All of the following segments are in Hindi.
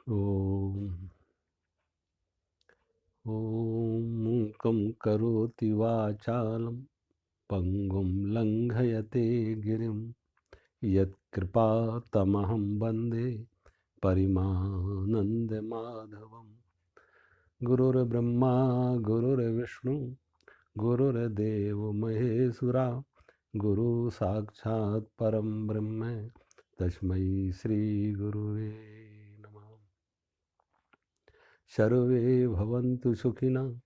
ओम मूकं करोति वाचालं पंगुं लंघयते गिरिं यत्कृपातमहं वन्दे परिमानन्दमाधवम्। गुरुर्ब्रह्मा गुरुर्विष्णु गुरुर्देवो महेश्वरा गुरु साक्षात् परं ब्रह्म तस्मै श्री गुरुवे नमः। सर्वे भवन्तु सुखिनः,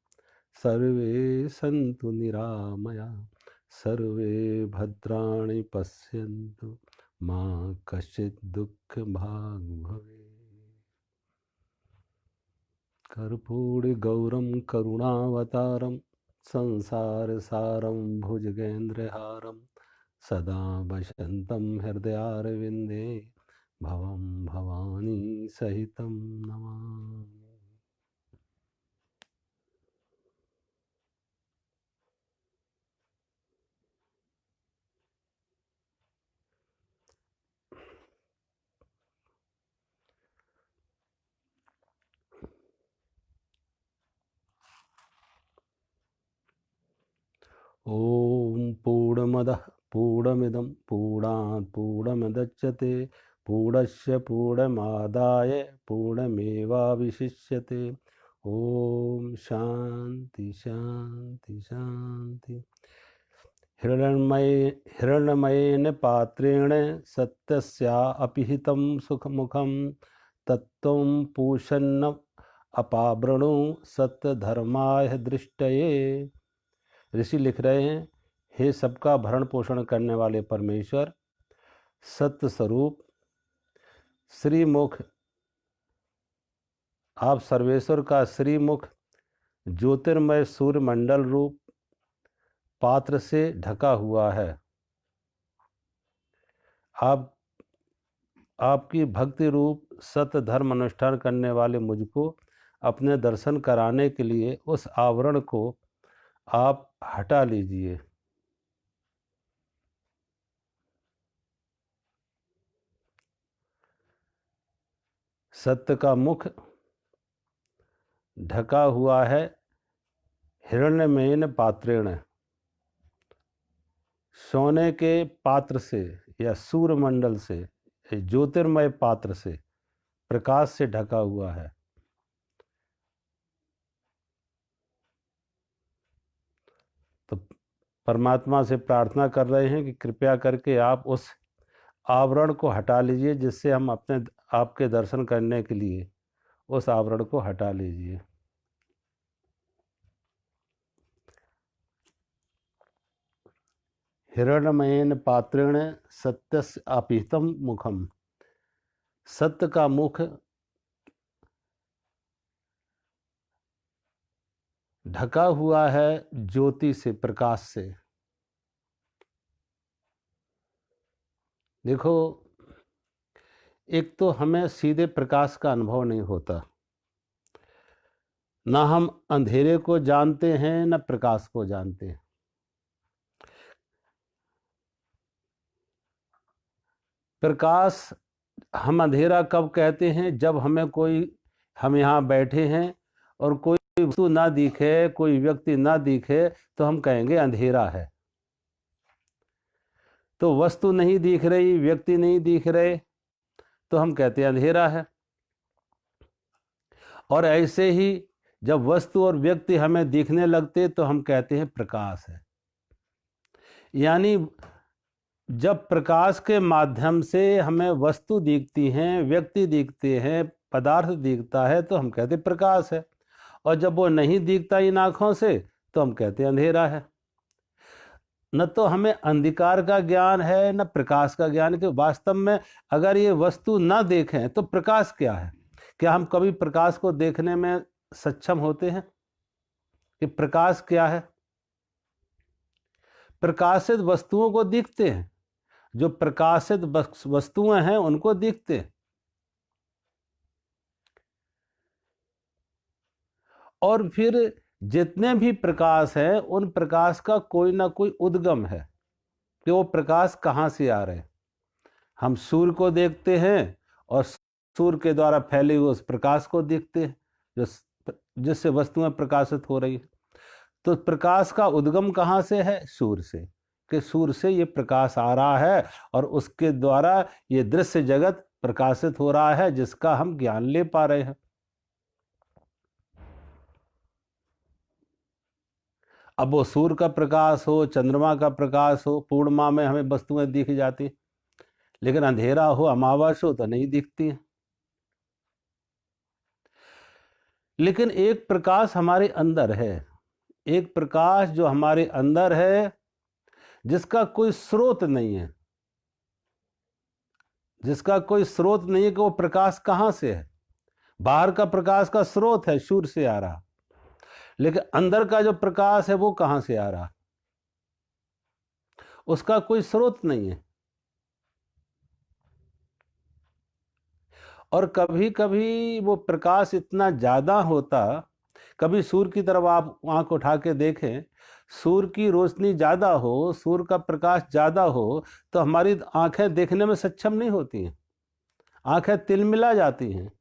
सर्वे सन्तु निरामया, सर्वे भद्राणि पश्यन्तु मा कश्चित् दुःखभाग् भवेत्। कर्पूरगौरं करुणावतारं संसारसारं भुजगेन्द्रहारं सदा वसन्तं हृदयारविन्दे भवं भवानी सहितं नमामि। ओम पूर्णमदः पूर्णमिदं पूर्णात् पूर्णमुदच्यते पूर्णस्य पूर्णमादाय पूर्णमेवावशिष्यते। ओम शांति शांति शांति। हिरण्मयेन पात्रेण सत्यस्या अपिहितं सुखमुखं तत्त्वं पूषन्न अपावृणु सत्यधर्माय दृष्टये। ऋषि लिख रहे हैं, हे सबका भरण पोषण करने वाले परमेश्वर, सत्य स्वरूप श्रीमुख, आप सर्वेश्वर का श्रीमुख ज्योतिर्मय सूर्यमंडल रूप पात्र से ढका हुआ है। आपकी भक्ति रूप सत्य धर्म अनुष्ठान करने वाले मुझको अपने दर्शन कराने के लिए उस आवरण को आप हटा लीजिए। सत्य का मुख ढका हुआ है हिरण्मयेन पात्रेण, सोने के पात्र से या सूर्यमंडल से, ज्योतिर्मय पात्र से, प्रकाश से ढका हुआ है। तो परमात्मा से प्रार्थना कर रहे हैं कि कृपया करके आप उस आवरण को हटा लीजिए, जिससे हम अपने आपके दर्शन करने के लिए उस आवरण को हटा लीजिए। हिरण्मयेन पात्रेण सत्यस्य अपिहितं मुखम, सत्य का मुख ढका हुआ है ज्योति से, प्रकाश से। देखो, एक तो हमें सीधे प्रकाश का अनुभव नहीं होता, ना हम अंधेरे को जानते हैं ना प्रकाश को जानते हैं। प्रकाश, हम अंधेरा कब कहते हैं? जब हम यहाँ बैठे हैं और कोई वस्तु ना दिखे, कोई व्यक्ति ना दिखे, तो हम कहेंगे अंधेरा है। तो वस्तु नहीं दिख रही, व्यक्ति नहीं दिख रहे, तो हम कहते हैं अंधेरा है। और ऐसे ही जब वस्तु और व्यक्ति हमें दिखने लगते तो हम कहते हैं प्रकाश है। यानी जब प्रकाश के माध्यम से हमें वस्तु दिखती हैं, व्यक्ति दिखते हैं, पदार्थ दिखता है, तो हम कहते प्रकाश है। और जब वो नहीं दिखता इन आँखों से, तो हम कहते अंधेरा है। न तो हमें अंधकार का ज्ञान है न प्रकाश का ज्ञान, कि वास्तव में अगर ये वस्तु न देखें तो प्रकाश क्या है। क्या हम कभी प्रकाश को देखने में सक्षम होते हैं कि प्रकाश क्या है? प्रकाशित वस्तुओं को दिखते हैं, जो प्रकाशित वस्तुएं हैं उनको दिखते हैं। और फिर जितने भी प्रकाश हैं उन प्रकाश का कोई ना कोई उद्गम है कि वो प्रकाश कहाँ से आ रहे हैं। हम सूर्य को देखते हैं और सूर्य के द्वारा फैले हुए उस प्रकाश को देखते हैं जो जिससे वस्तुएं प्रकाशित हो रही है। तो प्रकाश का उद्गम कहाँ से है? सूर्य से, कि सूर्य से ये प्रकाश आ रहा है और उसके द्वारा ये दृश्य जगत प्रकाशित हो रहा है जिसका हम ज्ञान ले पा रहे हैं। अब वो सूर्य का प्रकाश हो, चंद्रमा का प्रकाश हो, पूर्णिमा में हमें वस्तुएं दिख जाती, लेकिन अंधेरा हो, अमावस हो तो नहीं दिखती है। लेकिन एक प्रकाश हमारे अंदर है, एक प्रकाश जो हमारे अंदर है जिसका कोई स्रोत नहीं है, जिसका कोई स्रोत नहीं है कि वो प्रकाश कहाँ से है। बाहर का प्रकाश का स्रोत है, सूर्य से आ रहा, लेकिन अंदर का जो प्रकाश है वो कहाँ से आ रहा? उसका कोई स्रोत नहीं है। और कभी कभी वो प्रकाश इतना ज्यादा होता, कभी सूर्य की तरफ आप आंख उठा के देखें, सूर्य की रोशनी ज्यादा हो, सूर्य का प्रकाश ज्यादा हो तो हमारी आंखें देखने में सक्षम नहीं होती हैं, आंखें तिलमिला जाती हैं,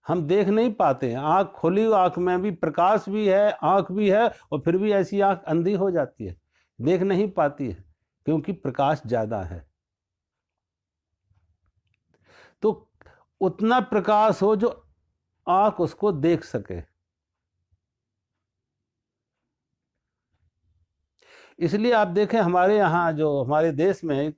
हम देख नहीं पाते हैं। आंख खुली हुई आंख में भी प्रकाश भी है, आंख भी है, और फिर भी ऐसी आंख अंधी हो जाती है, देख नहीं पाती है, क्योंकि प्रकाश ज्यादा है। तो उतना प्रकाश हो जो आंख उसको देख सके। इसलिए आप देखें हमारे यहाँ जो हमारे देश में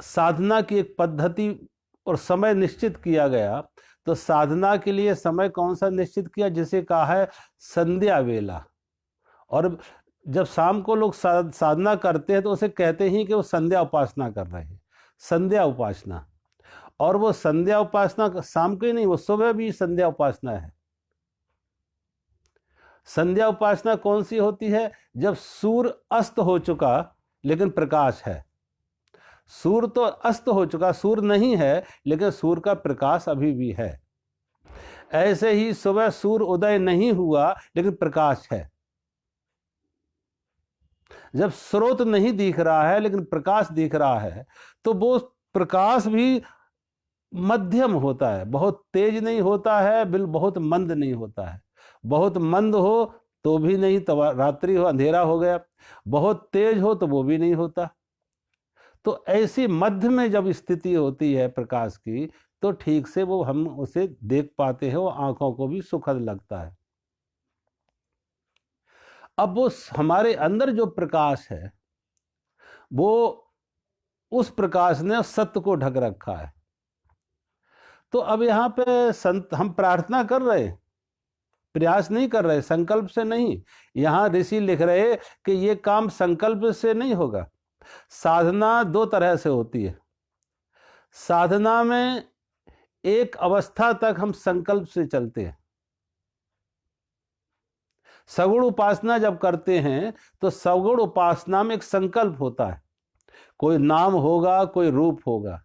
साधना की एक पद्धति और समय निश्चित किया गया, तो साधना के लिए समय कौन सा निश्चित किया? जिसे कहा है संध्या वेला। और जब शाम को लोग साधना करते हैं तो उसे कहते ही कि वो संध्या उपासना कर रहे हैं, संध्या उपासना। और वो संध्या उपासना शाम को ही नहीं, वो सुबह भी संध्या उपासना है। संध्या उपासना कौन सी होती है? जब सूर्य अस्त हो चुका लेकिन प्रकाश है। सूर्य तो अस्त हो चुका, सूर्य नहीं है, लेकिन सूर्य का प्रकाश अभी भी है। ऐसे ही सुबह सूर्य उदय नहीं हुआ लेकिन प्रकाश है। जब स्रोत नहीं दिख रहा है लेकिन प्रकाश दिख रहा है, तो वो प्रकाश भी मध्यम होता है, बहुत तेज नहीं होता है, बहुत मंद नहीं होता है। बहुत मंद हो तो भी नहीं, तब रात्रि हो, अंधेरा हो गया। बहुत तेज हो तो वो भी नहीं होता। तो ऐसी मध्य में जब स्थिति होती है प्रकाश की, तो ठीक से वो हम उसे देख पाते हैं, वो आंखों को भी सुखद लगता है। अब वो हमारे अंदर जो प्रकाश है, वो उस प्रकाश ने सत्य को ढक रखा है। तो अब यहाँ पे संत हम प्रार्थना कर रहे, प्रयास नहीं कर रहे, संकल्प से नहीं। यहाँ ऋषि लिख रहे कि ये काम संकल्प से नहीं होगा। साधना दो तरह से होती है। साधना में एक अवस्था तक हम संकल्प से चलते हैं। सगुण उपासना जब करते हैं तो सगुण उपासना में एक संकल्प होता है, कोई नाम होगा, कोई रूप होगा,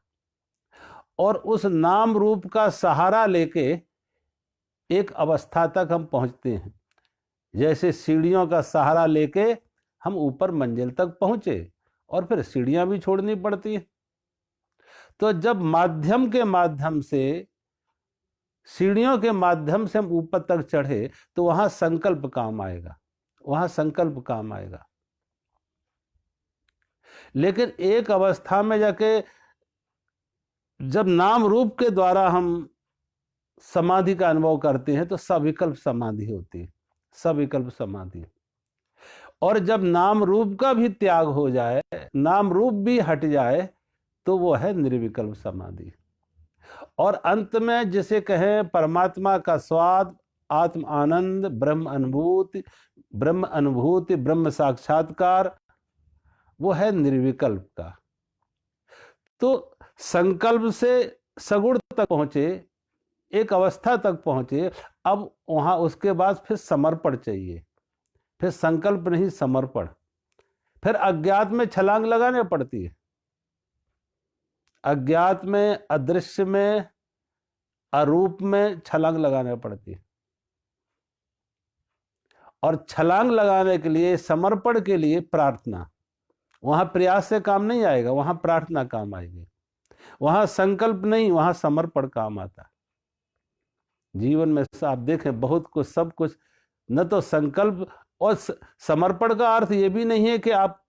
और उस नाम रूप का सहारा लेके एक अवस्था तक हम पहुंचते हैं। जैसे सीढ़ियों का सहारा लेके हम ऊपर मंजिल तक पहुंचे और फिर सीढ़ियां भी छोड़नी पड़ती है। तो जब माध्यम के माध्यम से, सीढ़ियों के माध्यम से हम ऊपर तक चढ़े, तो वहां संकल्प काम आएगा, वहां संकल्प काम आएगा। लेकिन एक अवस्था में जाके जब नाम रूप के द्वारा हम समाधि का अनुभव करते हैं तो सविकल्प समाधि होती है, सविकल्प समाधि। और जब नाम रूप का भी त्याग हो जाए, नाम रूप भी हट जाए, तो वो है निर्विकल्प समाधि। और अंत में जिसे कहें परमात्मा का स्वाद, आत्म आनंद, ब्रह्म अनुभूति, ब्रह्म साक्षात्कार, वो है निर्विकल्प का। तो संकल्प से सगुण तक पहुंचे, एक अवस्था तक पहुंचे। अब वहां उसके बाद फिर समर्पण चाहिए, फिर संकल्प नहीं, समर्पण। फिर अज्ञात में छलांग लगाने पड़ती है, अज्ञात में, अदृश्य में, अरूप में छलांग लगाने पड़ती है। और छलांग लगाने के लिए, समर्पण के लिए प्रार्थना, वहां प्रयास से काम नहीं आएगा, वहां प्रार्थना काम आएगी। वहां संकल्प नहीं, वहां समर्पण काम आता। जीवन में आप देखें बहुत कुछ, सब कुछ, न तो संकल्प और समर्पण का अर्थ ये भी नहीं है कि आप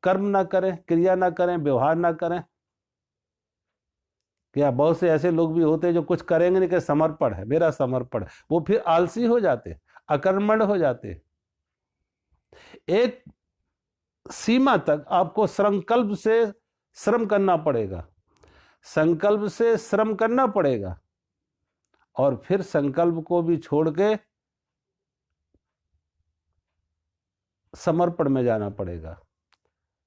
कर्म ना करें, क्रिया ना करें, व्यवहार ना करें। क्या बहुत से ऐसे लोग भी होते हैं जो कुछ करेंगे नहीं, कि समर्पण है, मेरा समर्पण है, वो फिर आलसी हो जाते, अकर्मण्य हो जाते। एक सीमा तक आपको संकल्प से श्रम करना पड़ेगा, संकल्प से श्रम करना पड़ेगा, और फिर संकल्प को भी छोड़ के समर्पण में जाना पड़ेगा,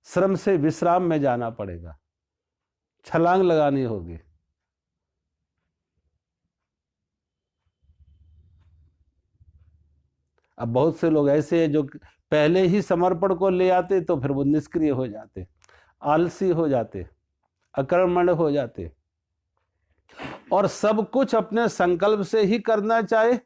श्रम से विश्राम में जाना पड़ेगा, छलांग लगानी होगी। अब बहुत से लोग ऐसे हैं जो पहले ही समर्पण को ले आते तो फिर वो निष्क्रिय हो जाते, आलसी हो जाते, अकर्मण्य हो जाते, और सब कुछ अपने संकल्प से ही करना चाहे।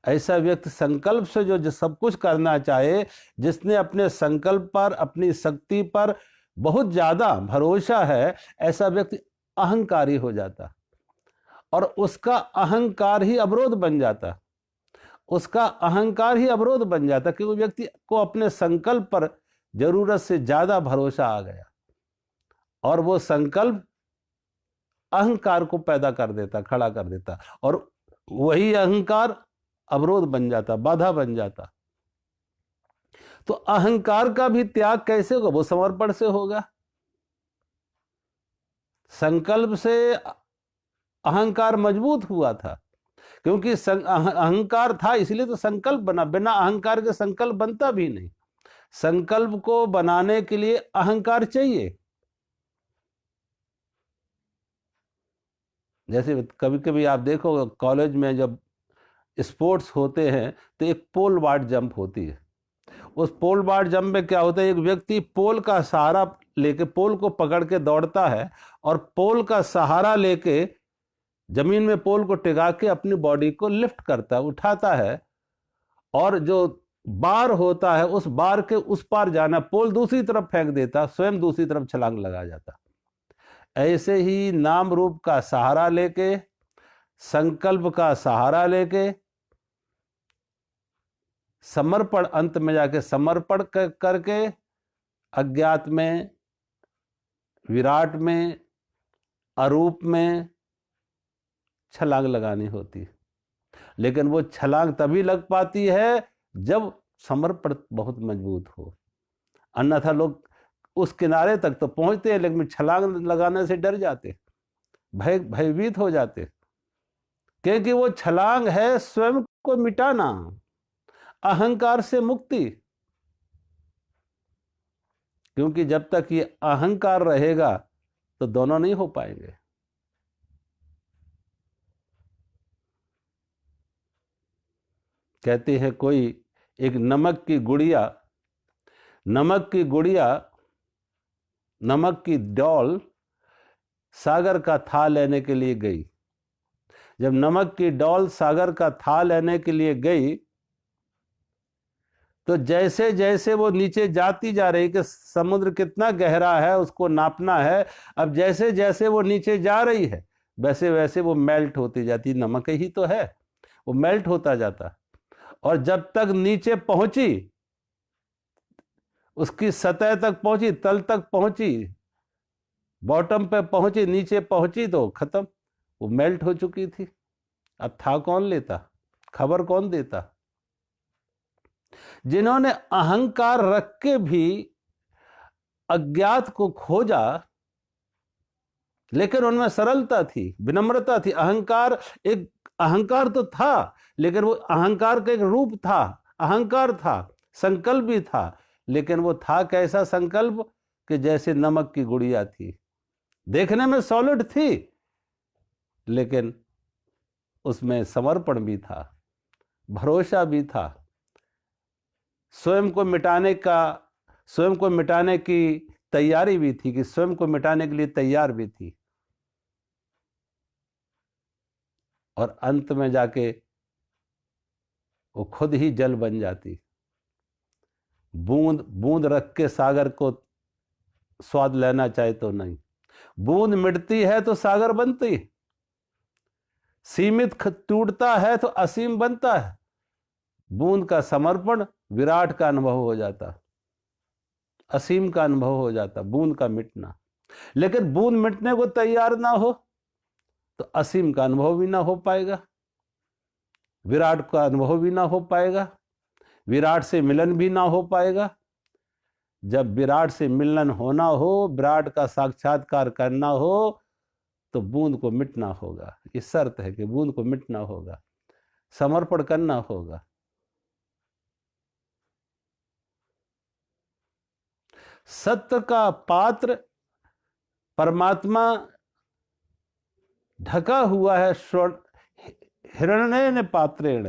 ऐसा व्यक्ति संकल्प से जो सब कुछ करना चाहे, जिसने अपने संकल्प पर, अपनी शक्ति पर बहुत ज्यादा भरोसा है, ऐसा व्यक्ति अहंकारी हो जाता, और उसका अहंकार ही अवरोध बन जाता, उसका अहंकार ही अवरोध बन जाता, कि वो व्यक्ति को अपने संकल्प पर जरूरत से ज्यादा भरोसा आ गया, और वो संकल्प अहंकार को पैदा कर देता, खड़ा कर देता, और वही अहंकार अवरोध बन जाता, बाधा बन जाता। तो अहंकार का भी त्याग कैसे होगा? वो समर्पण से होगा। संकल्प से अहंकार मजबूत हुआ था, क्योंकि अहंकार था इसलिए तो संकल्प बना, बिना अहंकार के संकल्प बनता भी नहीं। संकल्प को बनाने के लिए अहंकार चाहिए। जैसे कभी कभी आप देखो कॉलेज में जब स्पोर्ट्स होते हैं तो एक पोल वाल्ट जंप होती है। उस पोल वाल्ट जंप में क्या होता है, एक व्यक्ति पोल का सहारा लेके, पोल को पकड़ के दौड़ता है, और पोल का सहारा लेके जमीन में पोल को टिका के अपनी बॉडी को लिफ्ट करता है, उठाता है, और जो बार होता है उस बार के उस पार जाना, पोल दूसरी तरफ फेंक देता, स्वयं दूसरी तरफ छलांग लगा जाता। ऐसे ही नाम रूप का सहारा लेके, संकल्प का सहारा लेके, समर्पण, अंत में जाके समर्पण करके अज्ञात में, विराट में, अरूप में छलांग लगानी होती। लेकिन वो छलांग तभी लग पाती है जब समर्पण बहुत मजबूत हो, अन्यथा लोग उस किनारे तक तो पहुंचते हैं लेकिन छलांग लगाने से डर जाते, भयभीत हो जाते, क्योंकि वो छलांग है स्वयं को मिटाना, अहंकार से मुक्ति। क्योंकि जब तक ये अहंकार रहेगा तो दोनों नहीं हो पाएंगे। कहते हैं कोई एक नमक की डॉल सागर का था लेने के लिए गई। जब नमक की डॉल सागर का था लेने के लिए गई तो जैसे जैसे वो नीचे जाती जा रही, कि समुद्र कितना गहरा है उसको नापना है, अब जैसे जैसे वो नीचे जा रही है वैसे वैसे वो मेल्ट होती जाती, नमक ही तो है, वो मेल्ट होता जाता, और जब तक नीचे पहुंची, उसकी सतह तक पहुंची, तल तक पहुंची, बॉटम पे पहुंची, नीचे पहुंची तो खत्म, वो मेल्ट हो चुकी थी। अब था कौन लेता, खबर कौन देता? जिन्होंने अहंकार रख के भी अज्ञात को खोजा, लेकिन उनमें सरलता थी, विनम्रता थी। अहंकार तो था, लेकिन वो अहंकार का एक रूप था, अहंकार था, संकल्प भी था, लेकिन वो था कैसा संकल्प, कि जैसे नमक की गुड़िया थी, देखने में सॉलिड थी, लेकिन उसमें समर्पण भी था, भरोसा भी था, स्वयं को मिटाने की तैयारी भी थी, कि स्वयं को मिटाने के लिए तैयार भी थी, और अंत में जाके वो खुद ही जल बन जाती। बूंद बूंद रख के सागर को स्वाद लेना चाहे तो नहीं। बूंद मिटती है तो सागर बनती, सीमित टूटता है तो असीम बनता है। बूंद का समर्पण विराट का अनुभव हो जाता, असीम का अनुभव हो जाता, बूंद का मिटना। लेकिन बूंद मिटने को तैयार ना हो तो असीम का अनुभव भी ना हो पाएगा, विराट का अनुभव भी ना हो पाएगा, विराट से मिलन भी ना हो पाएगा। जब विराट से मिलन होना हो, विराट का साक्षात्कार करना हो, तो बूंद को मिटना होगा। ये शर्त है कि बूंद को मिटना होगा, समर्पण करना होगा। सत्य का पात्र परमात्मा ढका हुआ है हिरण्येन पात्रेण,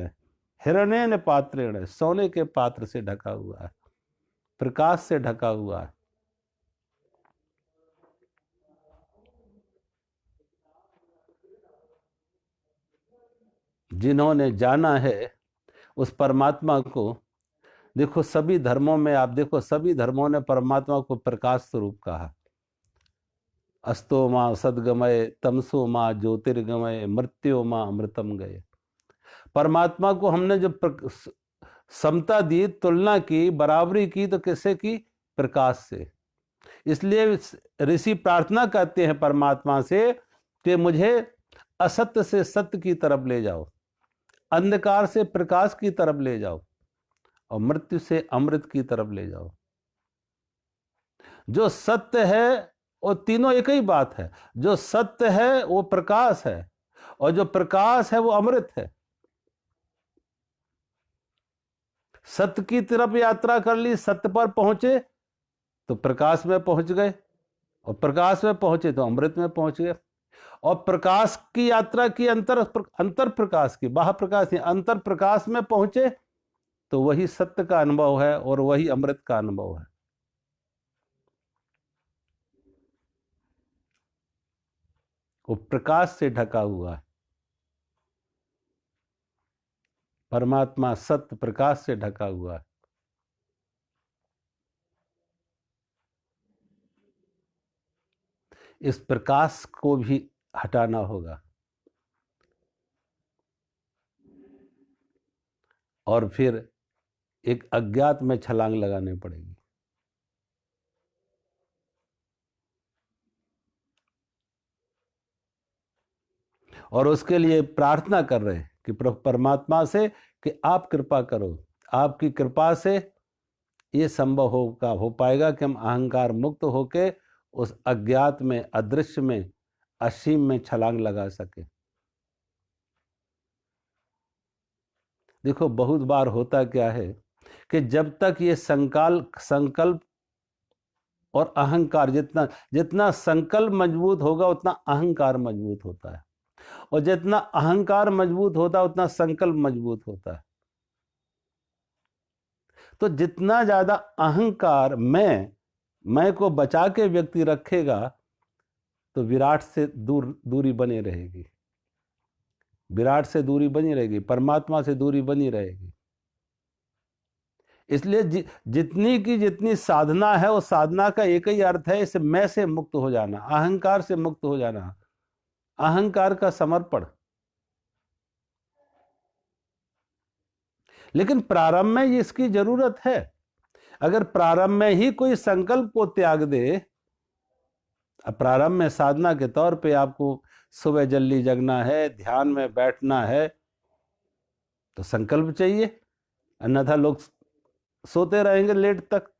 हिरण्येन पात्रेण, सोने के पात्र से ढका हुआ है, प्रकाश से ढका हुआ है। जिन्होंने जाना है उस परमात्मा को, देखो सभी धर्मों में आप देखो, सभी धर्मों ने परमात्मा को प्रकाश स्वरूप कहा। अस्तो मां सदगमय, तमसो मां ज्योतिर्गमय, मृत्यो मां अमृतम गए। परमात्मा को हमने जब समता दी, तुलना की, बराबरी की, तो किससे की? प्रकाश से। इसलिए ऋषि प्रार्थना करते हैं परमात्मा से कि मुझे असत्य से सत्य की तरफ ले जाओ, अंधकार से प्रकाश की तरफ ले जाओ, और मृत्यु से अमृत की तरफ ले जाओ। जो सत्य है वो तीनों एक ही बात है। जो सत्य है वो प्रकाश है, और जो प्रकाश है वो अमृत है। सत्य की तरफ यात्रा कर ली, सत्य पर पहुंचे तो प्रकाश में पहुंच गए, और प्रकाश में पहुंचे तो अमृत में पहुंच गए। और प्रकाश की यात्रा की, अंतर प्रकाश की, बाह्य प्रकाश की, अंतर प्रकाश में पहुंचे तो वही सत्य का अनुभव है और वही अमृत का अनुभव है। वो प्रकाश से ढका हुआ है। परमात्मा सत्य प्रकाश से ढका हुआ है। इस प्रकाश को भी हटाना होगा, और फिर एक अज्ञात में छलांग लगानी पड़ेगी। और उसके लिए प्रार्थना कर रहे हैं कि परमात्मा से कि आप कृपा करो, आपकी कृपा से ये संभव हो पाएगा कि हम अहंकार मुक्त होके उस अज्ञात में, अदृश्य में, असीम में छलांग लगा सके। देखो बहुत बार होता क्या है कि जब तक ये संकल्प और अहंकार, जितना संकल्प मजबूत होगा उतना अहंकार मजबूत होता है, और जितना अहंकार मजबूत होता है उतना संकल्प मजबूत होता है। तो जितना ज्यादा अहंकार मैं को बचा के व्यक्ति रखेगा तो विराट से दूरी बनी रहेगी, विराट से दूरी बनी रहेगी, परमात्मा से दूरी बनी रहेगी। इसलिए जितनी साधना है वो साधना का एक ही अर्थ है, इस मैं से मुक्त हो जाना, अहंकार से मुक्त हो जाना, अहंकार का समर्पण। लेकिन प्रारंभ में इसकी जरूरत है। अगर प्रारंभ में ही कोई संकल्प को त्याग दे, प्रारंभ में साधना के तौर पे आपको सुबह जल्दी जगना है, ध्यान में बैठना है, तो संकल्प चाहिए, अन्यथा लोग सोते रहेंगे लेट तक।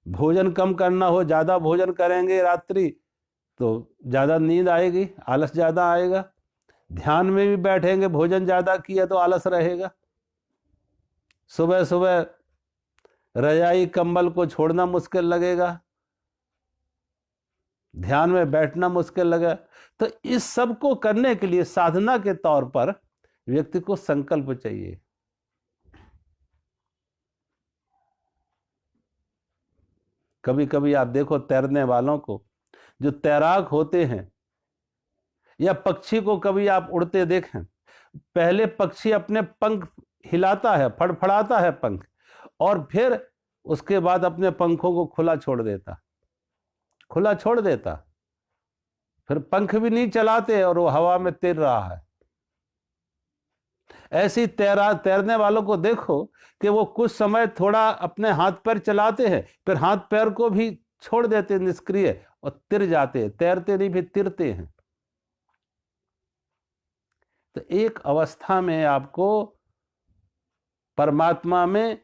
भोजन कम करना हो, ज्यादा भोजन करेंगे रात्रि तो ज्यादा नींद आएगी, आलस ज्यादा आएगा। ध्यान में भी बैठेंगे, भोजन ज्यादा किया तो आलस रहेगा। सुबह सुबह रजाई कंबल को छोड़ना मुश्किल लगेगा, ध्यान में बैठना मुश्किल लगे। तो इस सब को करने के लिए साधना के तौर पर व्यक्ति को संकल्प चाहिए। कभी कभी आप देखो तैरने वालों को, जो तैराक होते हैं, या पक्षी को कभी आप उड़ते देखें, पहले पक्षी अपने पंख हिलाता है, फड़फड़ाता है पंख, और फिर उसके बाद अपने पंखों को खुला छोड़ देता, फिर पंख भी नहीं चलाते और वो हवा में तैर रहा है। ऐसी तैरने वालों को देखो कि वो कुछ समय थोड़ा अपने हाथ पैर चलाते हैं, फिर हाथ पैर को भी छोड़ देते निष्क्रिय और तिर जाते हैं, तैरते नहीं फिर तिरते हैं। तो एक अवस्था में आपको परमात्मा में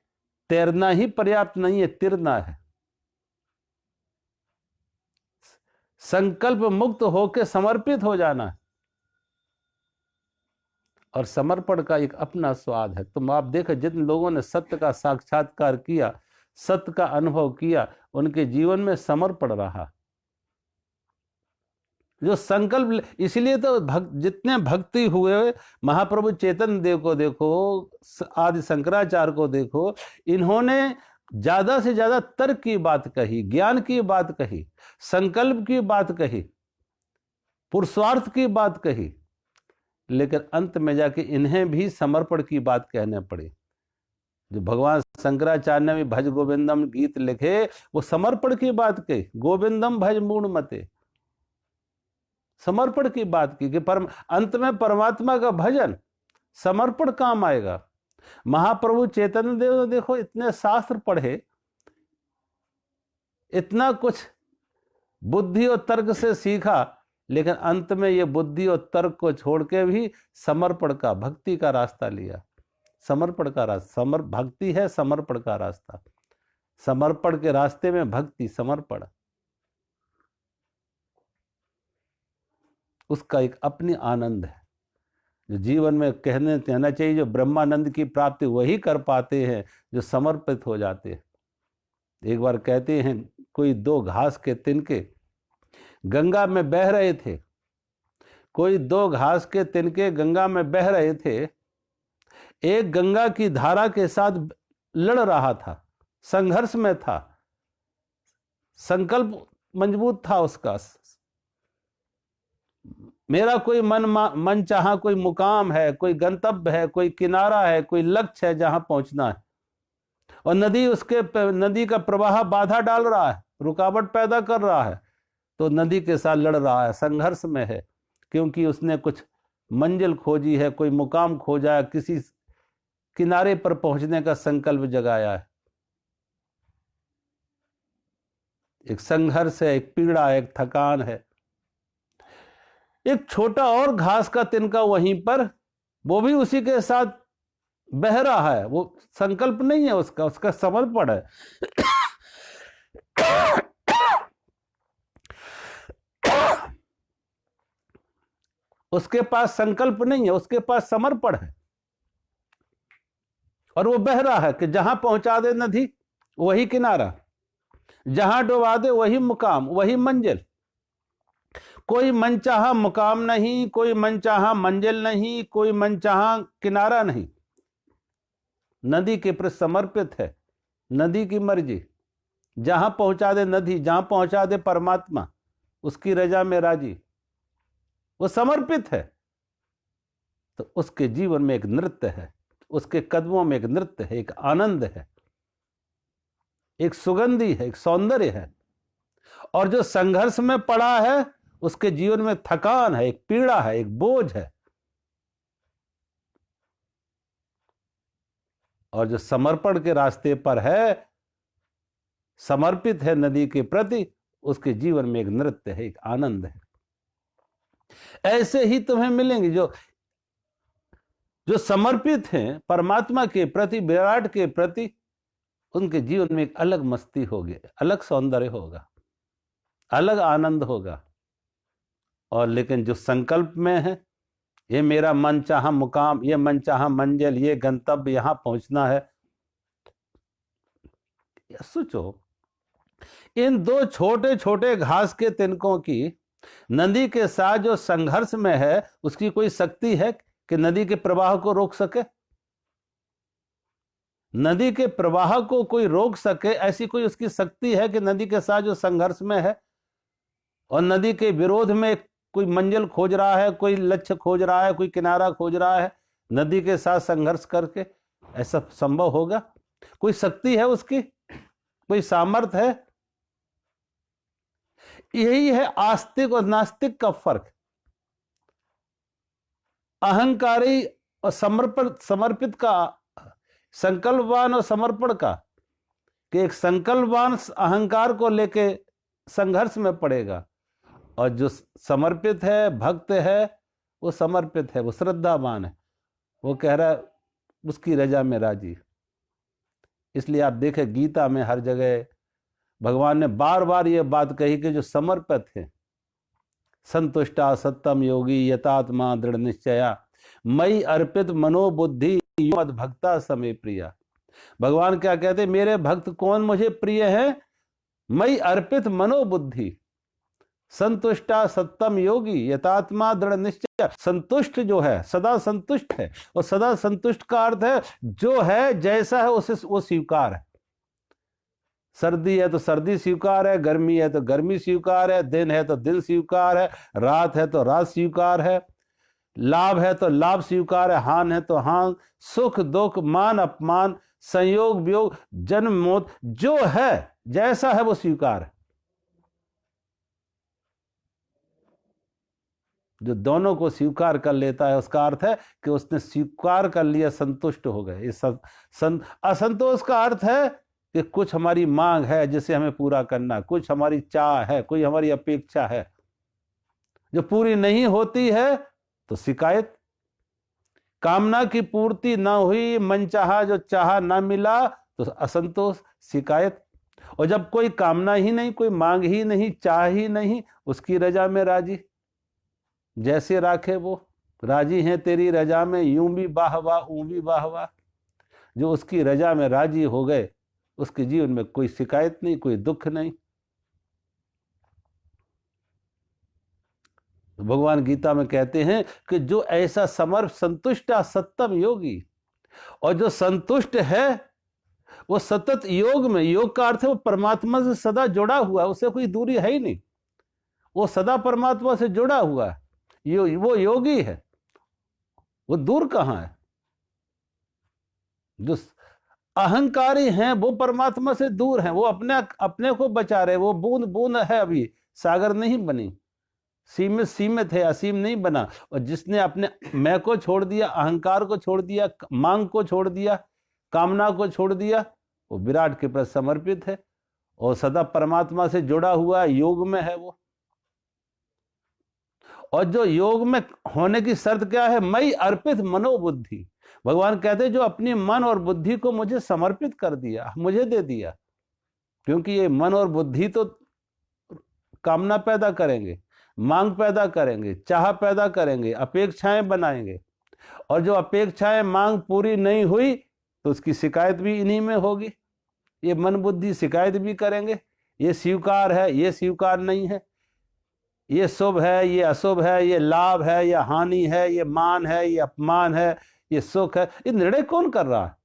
तैरना ही पर्याप्त नहीं है, तिरना है। संकल्प मुक्त होकर समर्पित हो जाना है। और समर्पण का एक अपना स्वाद है। तुम आप देखो, जिन लोगों ने सत्य का साक्षात्कार किया, सत्य का अनुभव किया, उनके जीवन में समर्पण रहा। जो संकल्प, इसलिए तो जितने भक्ति हुए, महाप्रभु चैतन्य देव को देखो, आदि शंकराचार्य को देखो, इन्होंने ज्यादा से ज्यादा तर्क की बात कही, ज्ञान की बात कही, संकल्प की बात कही, पुरुषार्थ की बात कही, लेकिन अंत में जाके इन्हें भी समर्पण की बात कहने पड़ी। जो भगवान शंकराचार्य ने भी भज गोविंदम गीत लिखे, वो समर्पण की बात कही, गोविंदम भज मूढ़ मते, समर्पण की बात की कि अंत में परमात्मा का भजन समर्पण काम आएगा। महाप्रभु चैतन्य देव ने देखो इतने शास्त्र पढ़े, इतना कुछ बुद्धि और तर्क से सीखा, लेकिन अंत में ये बुद्धि और तर्क को छोड़ के भी समर्पण का, भक्ति का रास्ता लिया। समर्पण का रास्ता, भक्ति है समर्पण का रास्ता। समर्पण के रास्ते में भक्ति, समर्पण, उसका एक अपनी आनंद है जो जीवन में कहना चाहिए। जो ब्रह्मानंद की प्राप्ति वही कर पाते हैं जो समर्पित हो जाते हैं। एक बार कहते हैं, कोई दो घास के तिनके गंगा में बह रहे थे, कोई दो घास के तिनके गंगा में बह रहे थे। एक गंगा की धारा के साथ लड़ रहा था, संघर्ष में था, संकल्प मजबूत था उसका, मेरा कोई मन चाहा कोई मुकाम है, कोई गंतव्य है, कोई किनारा है, कोई लक्ष्य है जहां पहुंचना है। और नदी का प्रवाह बाधा डाल रहा है, रुकावट पैदा कर रहा है, तो नदी के साथ लड़ रहा है, संघर्ष में है, क्योंकि उसने कुछ मंजिल खोजी है, कोई मुकाम खोजा है, किसी किनारे पर पहुंचने का संकल्प जगाया है। एक संघर्ष है, एक पीड़ा है, एक थकान है। एक छोटा और घास का तिनका वहीं पर, वो भी उसी के साथ बह रहा है। वो संकल्प नहीं है उसका समर्पण है। उसके पास संकल्प नहीं है, उसके पास समर्पण है। और वो बह रहा है कि जहां पहुंचा दे नदी वही किनारा, जहां डुबा दे वही मुकाम, वही मंजिल। कोई मनचाहा मुकाम नहीं, कोई मनचाहा मंजिल नहीं, कोई मनचाहा किनारा नहीं। नदी के प्रति समर्पित है, नदी की मर्जी, जहां पहुंचा दे नदी, जहां पहुंचा दे परमात्मा, उसकी रजा में राजी, वो समर्पित है। तो उसके जीवन में एक नृत्य है, उसके कदमों में एक नृत्य है, एक आनंद है, एक सुगंधी है, एक सौंदर्य है। और जो संघर्ष में पड़ा है उसके जीवन में थकान है, एक पीड़ा है, एक बोझ है। और जो समर्पण के रास्ते पर है, समर्पित है नदी के प्रति, उसके जीवन में एक नृत्य है, एक आनंद है। ऐसे ही तुम्हें मिलेंगे जो समर्पित हैं परमात्मा के प्रति, विराट के प्रति, उनके जीवन में एक अलग मस्ती होगी, अलग सौंदर्य होगा, अलग आनंद होगा। और लेकिन जो संकल्प में है, ये मेरा मनचाहा मुकाम, ये मनचाहा मंजिल, ये गंतव्य, यहां पहुंचना है, सोचो इन दो छोटे छोटे घास के तिनकों की नदी के साथ जो संघर्ष में है, उसकी कोई शक्ति है कि नदी के प्रवाह को रोक सके? नदी के प्रवाह को कोई रोक सके, ऐसी कोई उसकी शक्ति है कि नदी के साथ जो संघर्ष में है और नदी के विरोध में कोई मंजिल खोज रहा है, कोई लक्ष्य खोज रहा है, कोई किनारा खोज रहा है, नदी के साथ संघर्ष करके, ऐसा संभव होगा? कोई शक्ति है उसकी? कोई सामर्थ्य है? यही है आस्तिक और नास्तिक का फर्क, अहंकारी और समर्पित का, संकल्पवान और समर्पण का। कि एक संकल्पवान अहंकार को लेके संघर्ष में पड़ेगा, और जो समर्पित है, भक्त है, वो समर्पित है, वो श्रद्धावान है, वो कह रहा है उसकी रजा में राजी। इसलिए आप देखें गीता में हर जगह भगवान ने बार बार ये बात कही कि जो समर्पित है, संतुष्टा सत्तम योगी यतात्मा दृढ़ निश्चया मई अर्पित मनोबुद्धि मद भक्ता समय प्रिया। भगवान क्या कहते, मेरे भक्त कौन मुझे प्रिय है? मई अर्पित मनोबुद्धि, संतुष्टा सत्तम योगी यतात्मा दृढ़ निश्चय। संतुष्ट जो है सदा संतुष्ट है, और सदा संतुष्ट का अर्थ है जो है जैसा है उसे वो स्वीकार है। सर्दी है तो सर्दी स्वीकार है, गर्मी है तो गर्मी स्वीकार है, दिन है तो दिन स्वीकार है, रात है तो रात स्वीकार है, लाभ है तो लाभ स्वीकार है, हान है तो हान, सुख दुख मान अपमान संयोग वियोग जन्म मौत, जो है जैसा है वो स्वीकार है। जो दोनों को स्वीकार कर लेता है उसका अर्थ है कि उसने स्वीकार कर लिया, संतुष्ट हो गए। इस असंतोष का अर्थ है कि कुछ हमारी मांग है जिसे हमें पूरा करना, कुछ हमारी चाह है, कोई हमारी अपेक्षा है जो पूरी नहीं होती है तो शिकायत, कामना की पूर्ति ना हुई, मनचाहा जो चाहा ना मिला तो असंतोष, शिकायत। और जब कोई कामना ही नहीं, कोई मांग ही नहीं, चाह ही नहीं, उसकी रजा में राजी, जैसे राखे वो राजी हैं तेरी रजा में, यूं भी वाह वाह ऊं भी वाह वाह। जो उसकी रजा में राजी हो गए उसके जीवन में कोई शिकायत नहीं, कोई दुख नहीं। तो भगवान गीता में कहते हैं कि जो ऐसा समर्थ संतुष्ट सत्तम योगी, और जो संतुष्ट है वो सतत योग में, योग का अर्थ है वो परमात्मा से सदा जुड़ा हुआ है, उससे कोई दूरी है ही नहीं, वो सदा परमात्मा से जुड़ा हुआ है, वो योगी है, वो दूर कहां है। जो अहंकारी हैं वो परमात्मा से दूर हैं, वो अपने को बचा रहे, वो बूंद बूंद है, अभी सागर नहीं बनी, सीमित है, असीम नहीं बना। और जिसने अपने मैं को छोड़ दिया, अहंकार को छोड़ दिया, मांग को छोड़ दिया, कामना को छोड़ दिया, वो विराट के प्रति समर्पित है और सदा परमात्मा से जुड़ा हुआ है, योग में है वो। और जो योग में होने की शर्त क्या है? मई अर्पित मनोबुद्धि। भगवान कहते हैं जो अपनी मन और बुद्धि को मुझे समर्पित कर दिया, मुझे दे दिया, क्योंकि ये मन और बुद्धि तो कामना पैदा करेंगे, मांग पैदा करेंगे, चाह पैदा करेंगे, अपेक्षाएं बनाएंगे, और जो अपेक्षाएं मांग पूरी नहीं हुई तो उसकी शिकायत भी इन्हीं में होगी। ये मन बुद्धि शिकायत भी करेंगे, ये स्वीकार है, ये स्वीकार नहीं है, ये शुभ है, ये अशुभ है, ये लाभ है, ये हानि है, ये मान है, ये अपमान है, ये सुख है। ये निर्णय कौन कर रहा है?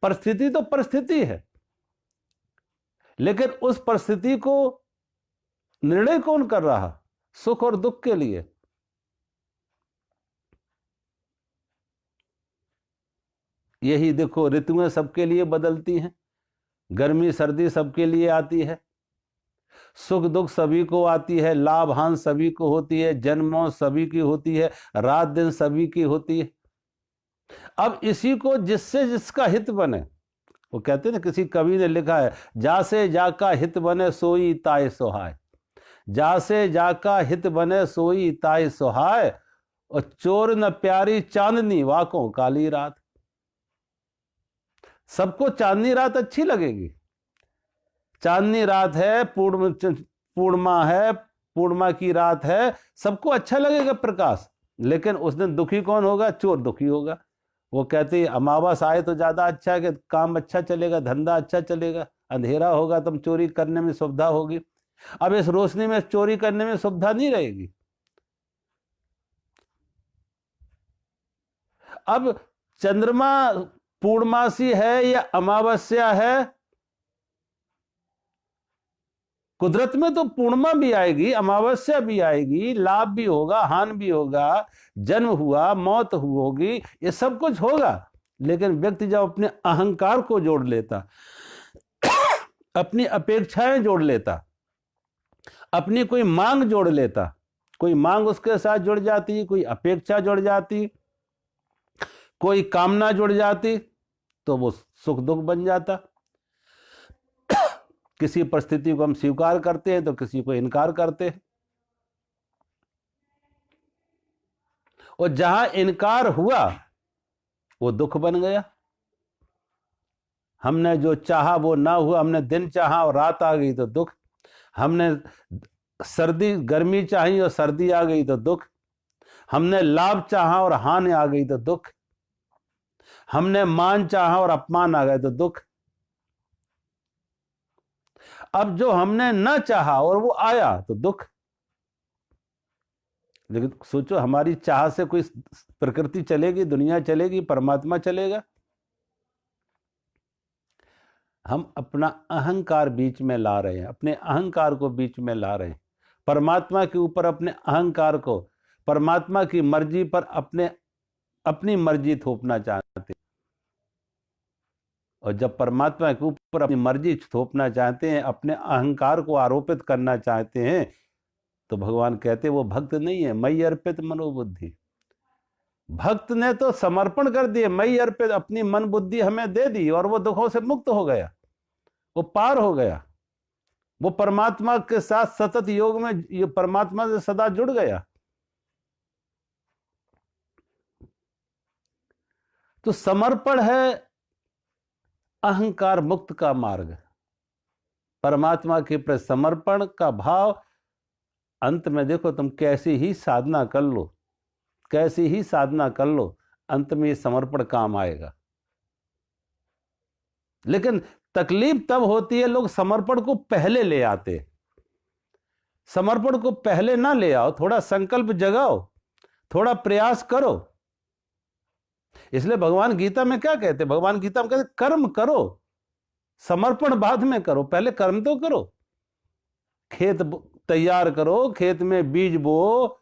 परिस्थिति तो परिस्थिति है, लेकिन उस परिस्थिति को निर्णय कौन कर रहा है? सुख और दुख के लिए। यही देखो, ऋतुएं सबके लिए बदलती हैं, गर्मी सर्दी सबके लिए आती है, सुख दुख सभी को आती है, लाभ हान सभी को होती है, जन्म मौत सभी की होती है, रात दिन सभी की होती है। अब इसी को जिससे जिसका हित बने, वो कहते हैं ना, किसी कवि ने लिखा है, जासे जाका हित बने सोई ताय सोहाय, जासे जाका हित बने सोई ताय सोहाय, और चोर न प्यारी चांदनी वाकों काली रात। सबको चांदनी रात अच्छी लगेगी, चांदनी रात है, पूर्णिमा है, पूर्णिमा की रात है, सबको अच्छा लगेगा प्रकाश। लेकिन उस दिन दुखी कौन होगा? चोर दुखी होगा। वो कहते हैं अमावस आए तो ज्यादा अच्छा है कि काम अच्छा चलेगा, धंधा अच्छा चलेगा, अंधेरा होगा तो चोरी करने में सुविधा होगी। अब इस रोशनी में चोरी करने में सुविधा नहीं रहेगी। अब चंद्रमा पूर्णमासी है या अमावस्या है, कुदरत में तो पूर्णिमा भी आएगी, अमावस्या भी आएगी, लाभ भी होगा, हानि भी होगा, जन्म हुआ, मौत होगी, ये सब कुछ होगा। लेकिन व्यक्ति जब अपने अहंकार को जोड़ लेता, अपनी अपेक्षाएं जोड़ लेता, अपनी कोई मांग जोड़ लेता, कोई मांग उसके साथ जुड़ जाती, कोई अपेक्षा जुड़ जाती, कोई कामना जुड़ जाती, तो वो सुख दुख बन जाता। किसी परिस्थिति को हम स्वीकार करते हैं तो किसी को इनकार करते हैं, और जहां इनकार हुआ वो दुख बन गया। हमने जो चाहा वो ना हुआ, हमने दिन चाहा और रात आ गई तो दुख, हमने सर्दी गर्मी चाही और सर्दी आ गई तो दुख, हमने लाभ चाहा और हानि आ गई तो दुख, हमने मान चाहा और अपमान आ गए तो दुख। अब जो हमने न चाहा और वो आया तो दुख। लेकिन सोचो, हमारी चाह से कोई प्रकृति चलेगी, दुनिया चलेगी, परमात्मा चलेगा? हम अपना अहंकार बीच में ला रहे हैं, अपने अहंकार को बीच में ला रहे हैं, परमात्मा के ऊपर अपने अहंकार को, परमात्मा की मर्जी पर अपनी मर्जी थोपना चाहते हैं। और जब परमात्मा के ऊपर अपनी मर्जी थोपना चाहते हैं, अपने अहंकार को आरोपित करना चाहते हैं, तो भगवान कहते वो भक्त नहीं है। मयि अर्पित मनोबुद्धि, भक्त ने तो समर्पण कर दिए, मयि अर्पित, अपनी मन बुद्धि हमें दे दी और वो दुखों से मुक्त हो गया, वो पार हो गया, वो परमात्मा के साथ सतत योग में, ये परमात्मा से सदा जुड़ गया। तो समर्पण है अहंकार मुक्त का मार्ग। परमात्मा के प्रति समर्पण का भाव, अंत में देखो, तुम कैसी ही साधना कर लो, कैसी ही साधना कर लो, अंत में समर्पण काम आएगा। लेकिन तकलीफ तब होती है, लोग समर्पण को पहले ले आते। समर्पण को पहले ना ले आओ, थोड़ा संकल्प जगाओ, थोड़ा प्रयास करो। इसलिए भगवान गीता में क्या कहते? भगवान गीता में कहते कर्म करो, समर्पण बाद में करो, पहले कर्म तो करो। खेत तैयार करो, खेत में बीज बो,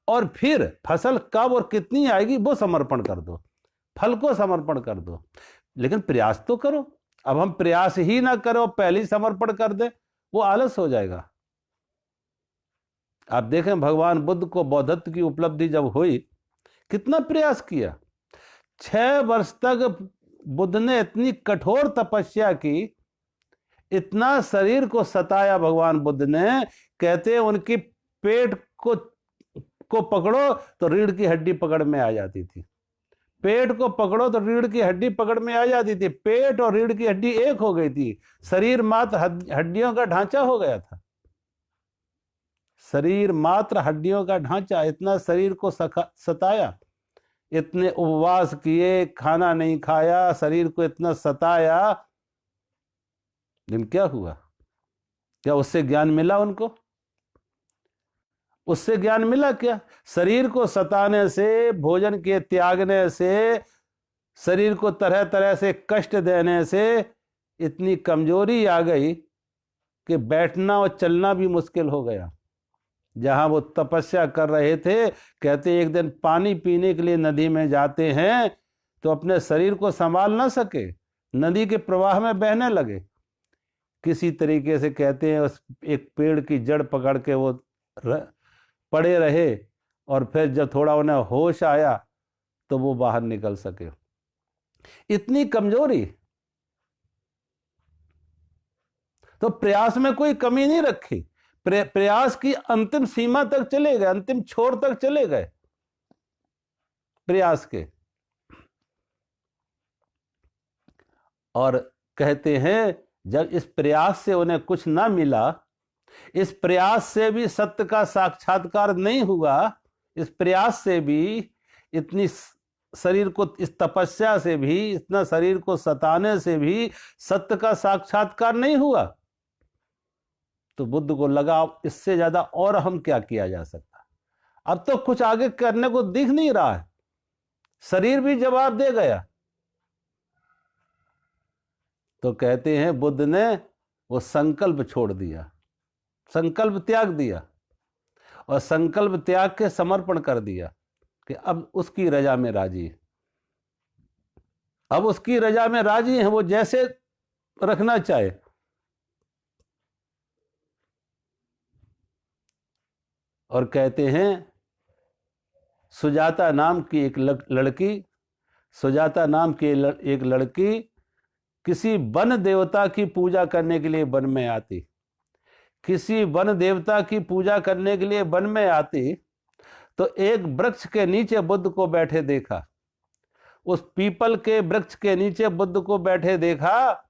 और फिर फसल कब और कितनी आएगी वो समर्पण कर दो, फल को समर्पण कर दो। लेकिन प्रयास तो करो। अब हम प्रयास ही ना करो, पहले ही समर्पण कर दे, वो आलस हो जाएगा। आप देखें, भगवान बुद्ध को बौद्धत्व की उपलब्धि जब हुई, कितना प्रयास किया। 6 वर्ष तक बुद्ध ने इतनी कठोर तपस्या की, इतना शरीर को सताया भगवान बुद्ध ने। कहते हैं उनकी पेट को पकड़ो तो रीढ़ की हड्डी पकड़ में आ जाती थी, पेट को पकड़ो तो रीढ़ की हड्डी पकड़ में आ जाती थी। पेट और रीढ़ की हड्डी एक हो गई थी, शरीर मात्र हड्डियों का ढांचा हो गया था। शरीर मात्र हड्डियों का ढांचा, इतना शरीर को सताया, इतने उपवास किए, खाना नहीं खाया, शरीर को इतना सताया। लेकिन क्या हुआ? क्या उससे ज्ञान मिला उनको? उससे ज्ञान मिला क्या? शरीर को सताने से, भोजन के त्यागने से, शरीर को तरह तरह से कष्ट देने से इतनी कमजोरी आ गई कि बैठना और चलना भी मुश्किल हो गया। जहां वो तपस्या कर रहे थे, कहते एक दिन पानी पीने के लिए नदी में जाते हैं तो अपने शरीर को संभाल ना सके, नदी के प्रवाह में बहने लगे। किसी तरीके से कहते हैं उस एक पेड़ की जड़ पकड़ के वो पड़े रहे, और फिर जब थोड़ा उन्हें होश आया तो वो बाहर निकल सके। इतनी कमजोरी। तो प्रयास में कोई कमी नहीं रखी, प्रयास की अंतिम सीमा तक चले गए, अंतिम छोर तक चले गए प्रयास के। और कहते हैं जब इस प्रयास से उन्हें कुछ ना मिला, इस प्रयास से भी सत्य का साक्षात्कार नहीं हुआ, इस प्रयास से भी, इतनी शरीर को, इस तपस्या से भी, इतना शरीर को सताने से भी सत्य का साक्षात्कार नहीं हुआ, तो बुद्ध को लगा इससे ज्यादा और हम क्या किया जा सकता। अब तो कुछ आगे करने को दिख नहीं रहा है, शरीर भी जवाब दे गया। तो कहते हैं बुद्ध ने वो संकल्प छोड़ दिया, संकल्प त्याग दिया, और संकल्प त्याग के समर्पण कर दिया कि अब उसकी रजा में राजी है, अब उसकी रजा में राजी है, वो जैसे रखना चाहे। और कहते हैं सुजाता नाम की एक लड़की, सुजाता नाम की एक लड़की किसी वन देवता की पूजा करने के लिए वन में आती, किसी वन देवता की पूजा करने के लिए वन में आती तो एक वृक्ष के नीचे बुद्ध को बैठे देखा। उस पीपल के वृक्ष के नीचे बुद्ध को बैठे देखा।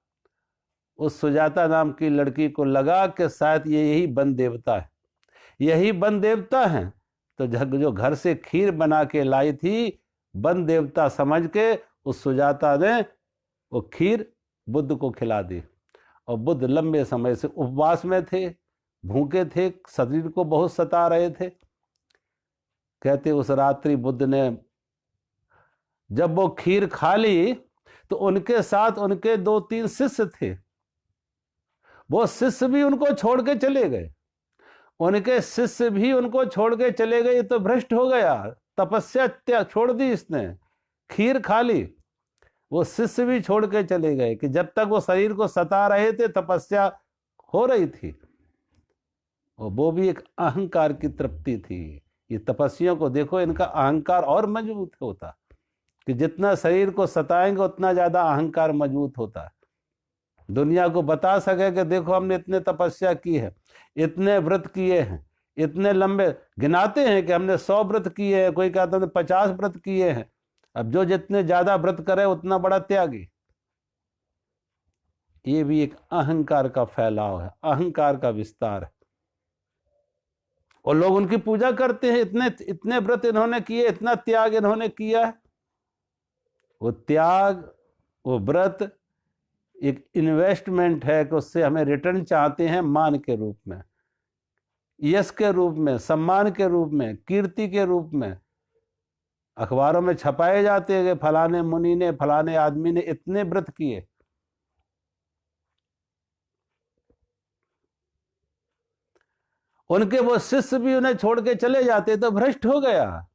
उस सुजाता नाम की लड़की को लगा कि शायद ये यही वन देवता है, यही वन देवता है। तो जो घर से खीर बना के लाई थी, वन देवता समझ के उस सुजाता ने वो खीर बुद्ध को खिला दी। और बुद्ध लंबे समय से उपवास में थे, भूखे थे, शरीर को बहुत सता रहे थे। कहते उस रात्रि बुद्ध ने जब वो खीर खा ली तो उनके साथ उनके 2-3 शिष्य थे, वो शिष्य भी उनको छोड़ के चले गए। उनके शिष्य भी उनको छोड़ के चले गए तो भ्रष्ट हो गया, तपस्या छोड़ दी इसने, खीर खा ली। वो शिष्य भी छोड़ के चले गए कि जब तक वो शरीर को सता रहे थे तपस्या हो रही थी। और वो भी एक अहंकार की तृप्ति थी। ये तपस्वियों को देखो, इनका अहंकार और मजबूत होता कि जितना शरीर को सताएंगे उतना ज्यादा अहंकार मजबूत होता है। दुनिया को बता सके कि देखो हमने इतने तपस्या की है, इतने व्रत किए हैं, इतने लंबे गिनाते हैं कि हमने 100 व्रत किए हैं, कोई कहता है 50 व्रत किए हैं। अब जो जितने ज्यादा व्रत करे उतना बड़ा त्यागी। ये भी एक अहंकार का फैलाव है, अहंकार का विस्तार है। और लोग उनकी पूजा करते हैं, इतने व्रत इन्होंने किए, इतना त्याग इन्होंने किया है। वो त्याग, वो व्रत एक इन्वेस्टमेंट है कि उससे हमें रिटर्न चाहते हैं, मान के रूप में, यश के रूप में, सम्मान के रूप में, कीर्ति के रूप में। अखबारों में छपाए जाते हैं कि फलाने मुनि ने, फलाने आदमी ने इतने व्रत किए। उनके वो शिष्य भी उन्हें छोड़ के चले जाते तो भ्रष्ट हो गया,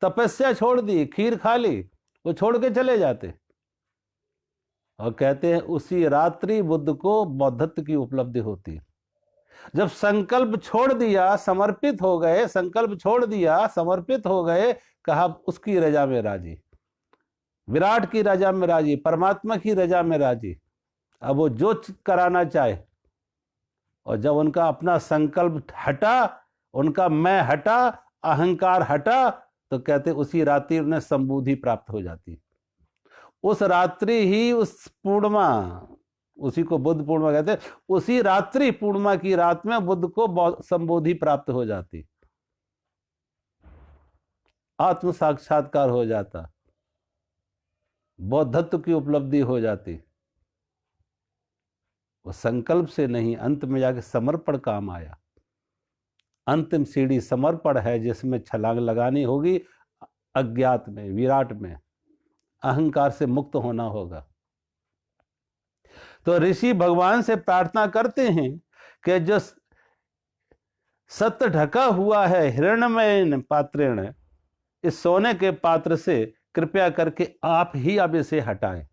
तपस्या छोड़ दी, खीर खा ली, वो छोड़ के चले जाते। और कहते हैं उसी रात्रि बुद्ध को बौद्धत्व की उपलब्धि होती। जब संकल्प छोड़ दिया, समर्पित हो गए, संकल्प छोड़ दिया, समर्पित हो गए, कहा उसकी रजा में राजी, विराट की रजा में राजी, परमात्मा की रजा में राजी। अब वो जो कराना चाहे। और जब उनका अपना संकल्प हटा, उनका मैं हटा, अहंकार हटा, तो कहते उसी रात्रि उन्हें संबुद्धि प्राप्त हो जाती। उस रात्रि ही, उस पूर्णिमा, उसी को बुद्ध पूर्णिमा कहते हैं, उसी रात्रि पूर्णिमा की रात में बुद्ध को संबोधि प्राप्त हो जाती, आत्म साक्षात्कार हो जाता, बौद्धत्व की उपलब्धि हो जाती। वो संकल्प से नहीं, अंत में जाके समर्पण काम आया। अंतिम सीढ़ी समर्पण है, जिसमें छलांग लगानी होगी अज्ञात में, विराट में, अहंकार से मुक्त होना होगा। तो ऋषि भगवान से प्रार्थना करते हैं कि जो सत्य ढका हुआ है हिरण्मय पात्रेण, इस सोने के पात्र से कृपया करके आप ही अब इसे हटाएं।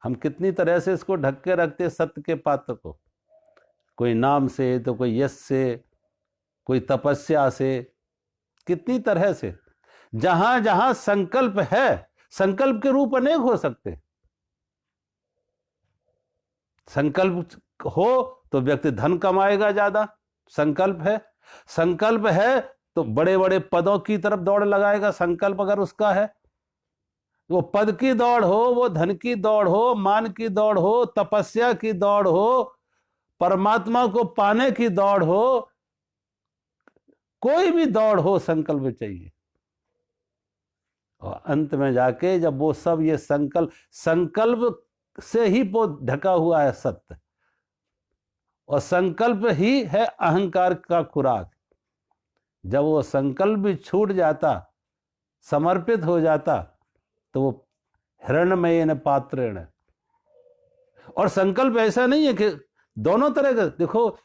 हम कितनी तरह से इसको ढक के रखते सत्य के पात्र को, कोई नाम से, तो कोई यश से, कोई तपस्या से, कितनी तरह से। जहां जहां संकल्प है, संकल्प के रूप अनेक हो सकते। संकल्प हो तो व्यक्ति धन कमाएगा ज्यादा, संकल्प है। संकल्प है तो बड़े बड़े पदों की तरफ दौड़ लगाएगा, संकल्प अगर उसका है। वो पद की दौड़ हो, वो धन की दौड़ हो, मान की दौड़ हो, तपस्या की दौड़ हो, परमात्मा को पाने की दौड़ हो, कोई भी दौड़ हो, संकल्प चाहिए। और अंत में जाके जब वो सब, ये संकल्प से ही वो ढका हुआ है सत्य, और संकल्प ही है अहंकार का खुराक। जब वो संकल्प भी छूट जाता, समर्पित हो जाता, तो वो हिरण्मयेन पात्रेण। और संकल्प ऐसा नहीं है कि दोनों तरह का, देखो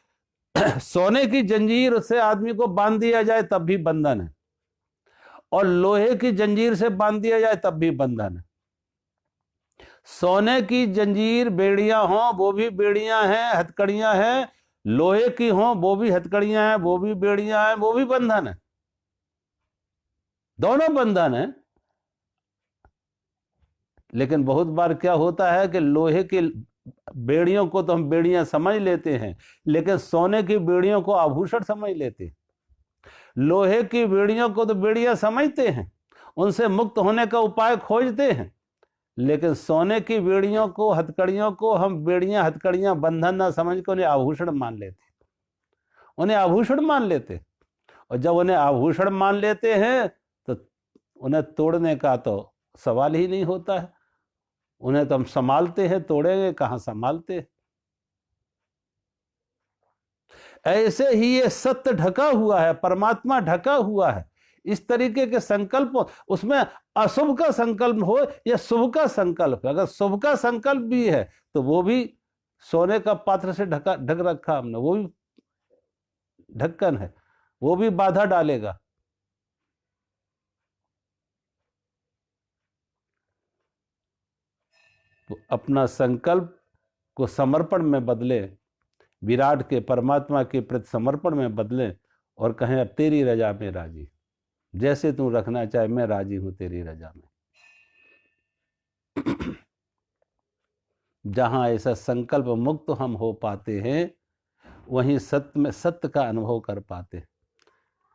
सोने की जंजीर से आदमी को बांध दिया जाए तब भी बंधन है, और लोहे की जंजीर से बांध दिया जाए तब भी बंधन है। सोने की जंजीर बेड़ियां हों, वो भी बेड़ियां हैं, हथकड़ियां हैं, लोहे की हो वो भी हथकड़ियां हैं, वो भी बेड़ियां हैं, वो भी बंधन है, दोनों बंधन है। लेकिन बहुत बार क्या होता है कि लोहे की बेड़ियों को तो हम बेड़ियां समझ लेते हैं, लेकिन सोने की बेड़ियों को आभूषण समझ लेते हैं। लोहे की बेड़ियों को तो बेड़ियां समझते हैं, उनसे मुक्त होने का उपाय खोजते हैं, लेकिन सोने की बेड़ियों को, हथकड़ियों को हम बेड़ियां हथकड़ियां बंधन ना समझ के उन्हें आभूषण मान लेते, उन्हें आभूषण मान लेते। और जब उन्हें आभूषण मान लेते हैं तो उन्हें तोड़ने का तो सवाल ही नहीं होता है। उन्हें तो हम संभालते हैं, तोड़ेंगे कहां, संभालते हैं। ऐसे ही ये सत्य ढका हुआ है, परमात्मा ढका हुआ है। इस तरीके के संकल्प, उसमें अशुभ का संकल्प हो या शुभ का संकल्प, अगर शुभ का संकल्प भी है तो वो भी सोने का पात्र से ढक रखा हमने, वो भी ढक्कन है, वो भी बाधा डालेगा। तो अपना संकल्प को समर्पण में बदले, विराट के परमात्मा के प्रति समर्पण में बदले और कहें अब तेरी रजा में राजी, जैसे तू रखना चाहे मैं राजी हूं तेरी रजा में। जहां ऐसा संकल्प मुक्त हम हो पाते हैं, वहीं सत्य में सत्य का अनुभव कर पाते,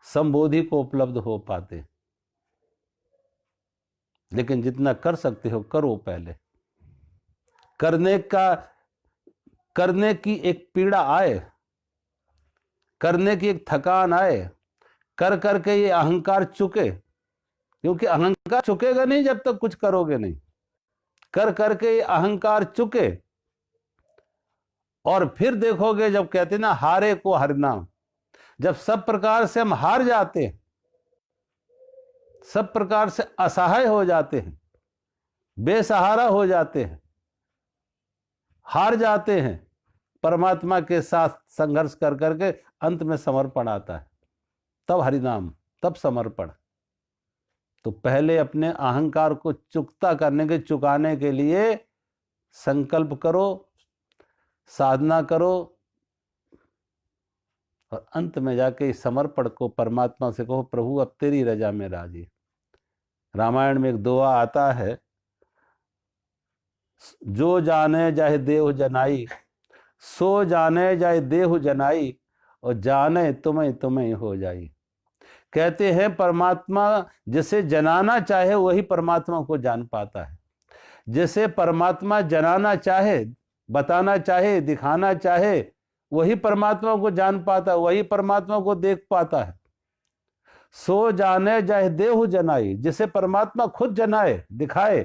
संबोधि को उपलब्ध हो पाते। लेकिन जितना कर सकते हो करो, पहले करने की एक पीड़ा आए, करने की एक थकान आए, कर करके ये अहंकार चुके, क्योंकि अहंकार चुकेगा नहीं जब तक कुछ करोगे नहीं। कर करके ये अहंकार चुके और फिर देखोगे, जब कहते ना हारे को हरना, जब सब प्रकार से हम हार जाते हैं, सब प्रकार से असहाय हो जाते हैं, बेसहारा हो जाते हैं, हार जाते हैं, परमात्मा के साथ संघर्ष कर करके अंत में समर्पण आता है, तब हरिनाम, तब समर्पण। तो पहले अपने अहंकार को चुकाने के लिए संकल्प करो, साधना करो, और अंत में जाके इस समर्पण को परमात्मा से कहो, प्रभु अब तेरी रजा में राजी। रामायण में एक दुआ आता है, जो जाने जाहे देहु जनाई, सो जाने जाए देहु जनाई, और जाने तुम्हें तुम्हें हो जाई। कहते हैं परमात्मा जिसे जनाना चाहे वही परमात्मा को जान पाता है। जिसे परमात्मा जनाना चाहे, बताना चाहे, दिखाना चाहे, वही परमात्मा को जान पाता है, वही परमात्मा को देख पाता है। सो जाने जाए देहु जनाई, जिसे परमात्मा खुद जनाए, दिखाए,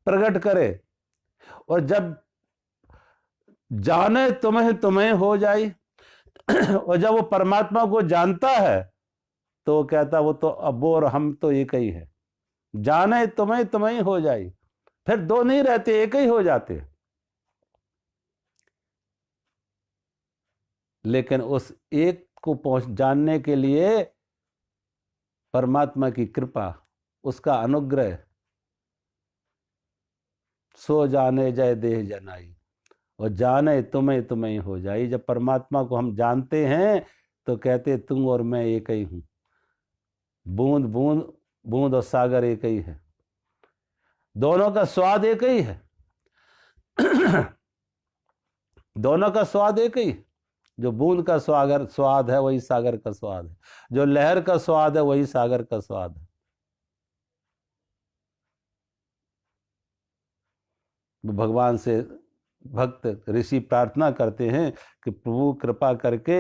प्रकट करे। और जब जाने तुम्हें तुम्हें हो जाए, और जब वो परमात्मा को जानता है तो वो कहता वो तो अब वो और हम तो एक ही है। जाने तुम्हें तुम्हें हो जाए, फिर दो नहीं रहते, एक ही हो जाते। लेकिन उस एक को जानने के लिए परमात्मा की कृपा, उसका अनुग्रह, सो जाने जाए देह जनाई, और जाने तुम्हें तुम्हें हो जाए। जब परमात्मा को हम जानते हैं तो कहते तुम और मैं एक ही हूं, बूंद बूंद, बूंद और सागर एक ही है, दोनों का स्वाद एक ही है। दोनों का स्वाद एक ही। जो बूंद का स्वाद है वही सागर का स्वाद है, जो लहर का स्वाद है वही सागर का स्वाद है। भगवान से भक्त ऋषि प्रार्थना करते हैं कि प्रभु कृपा करके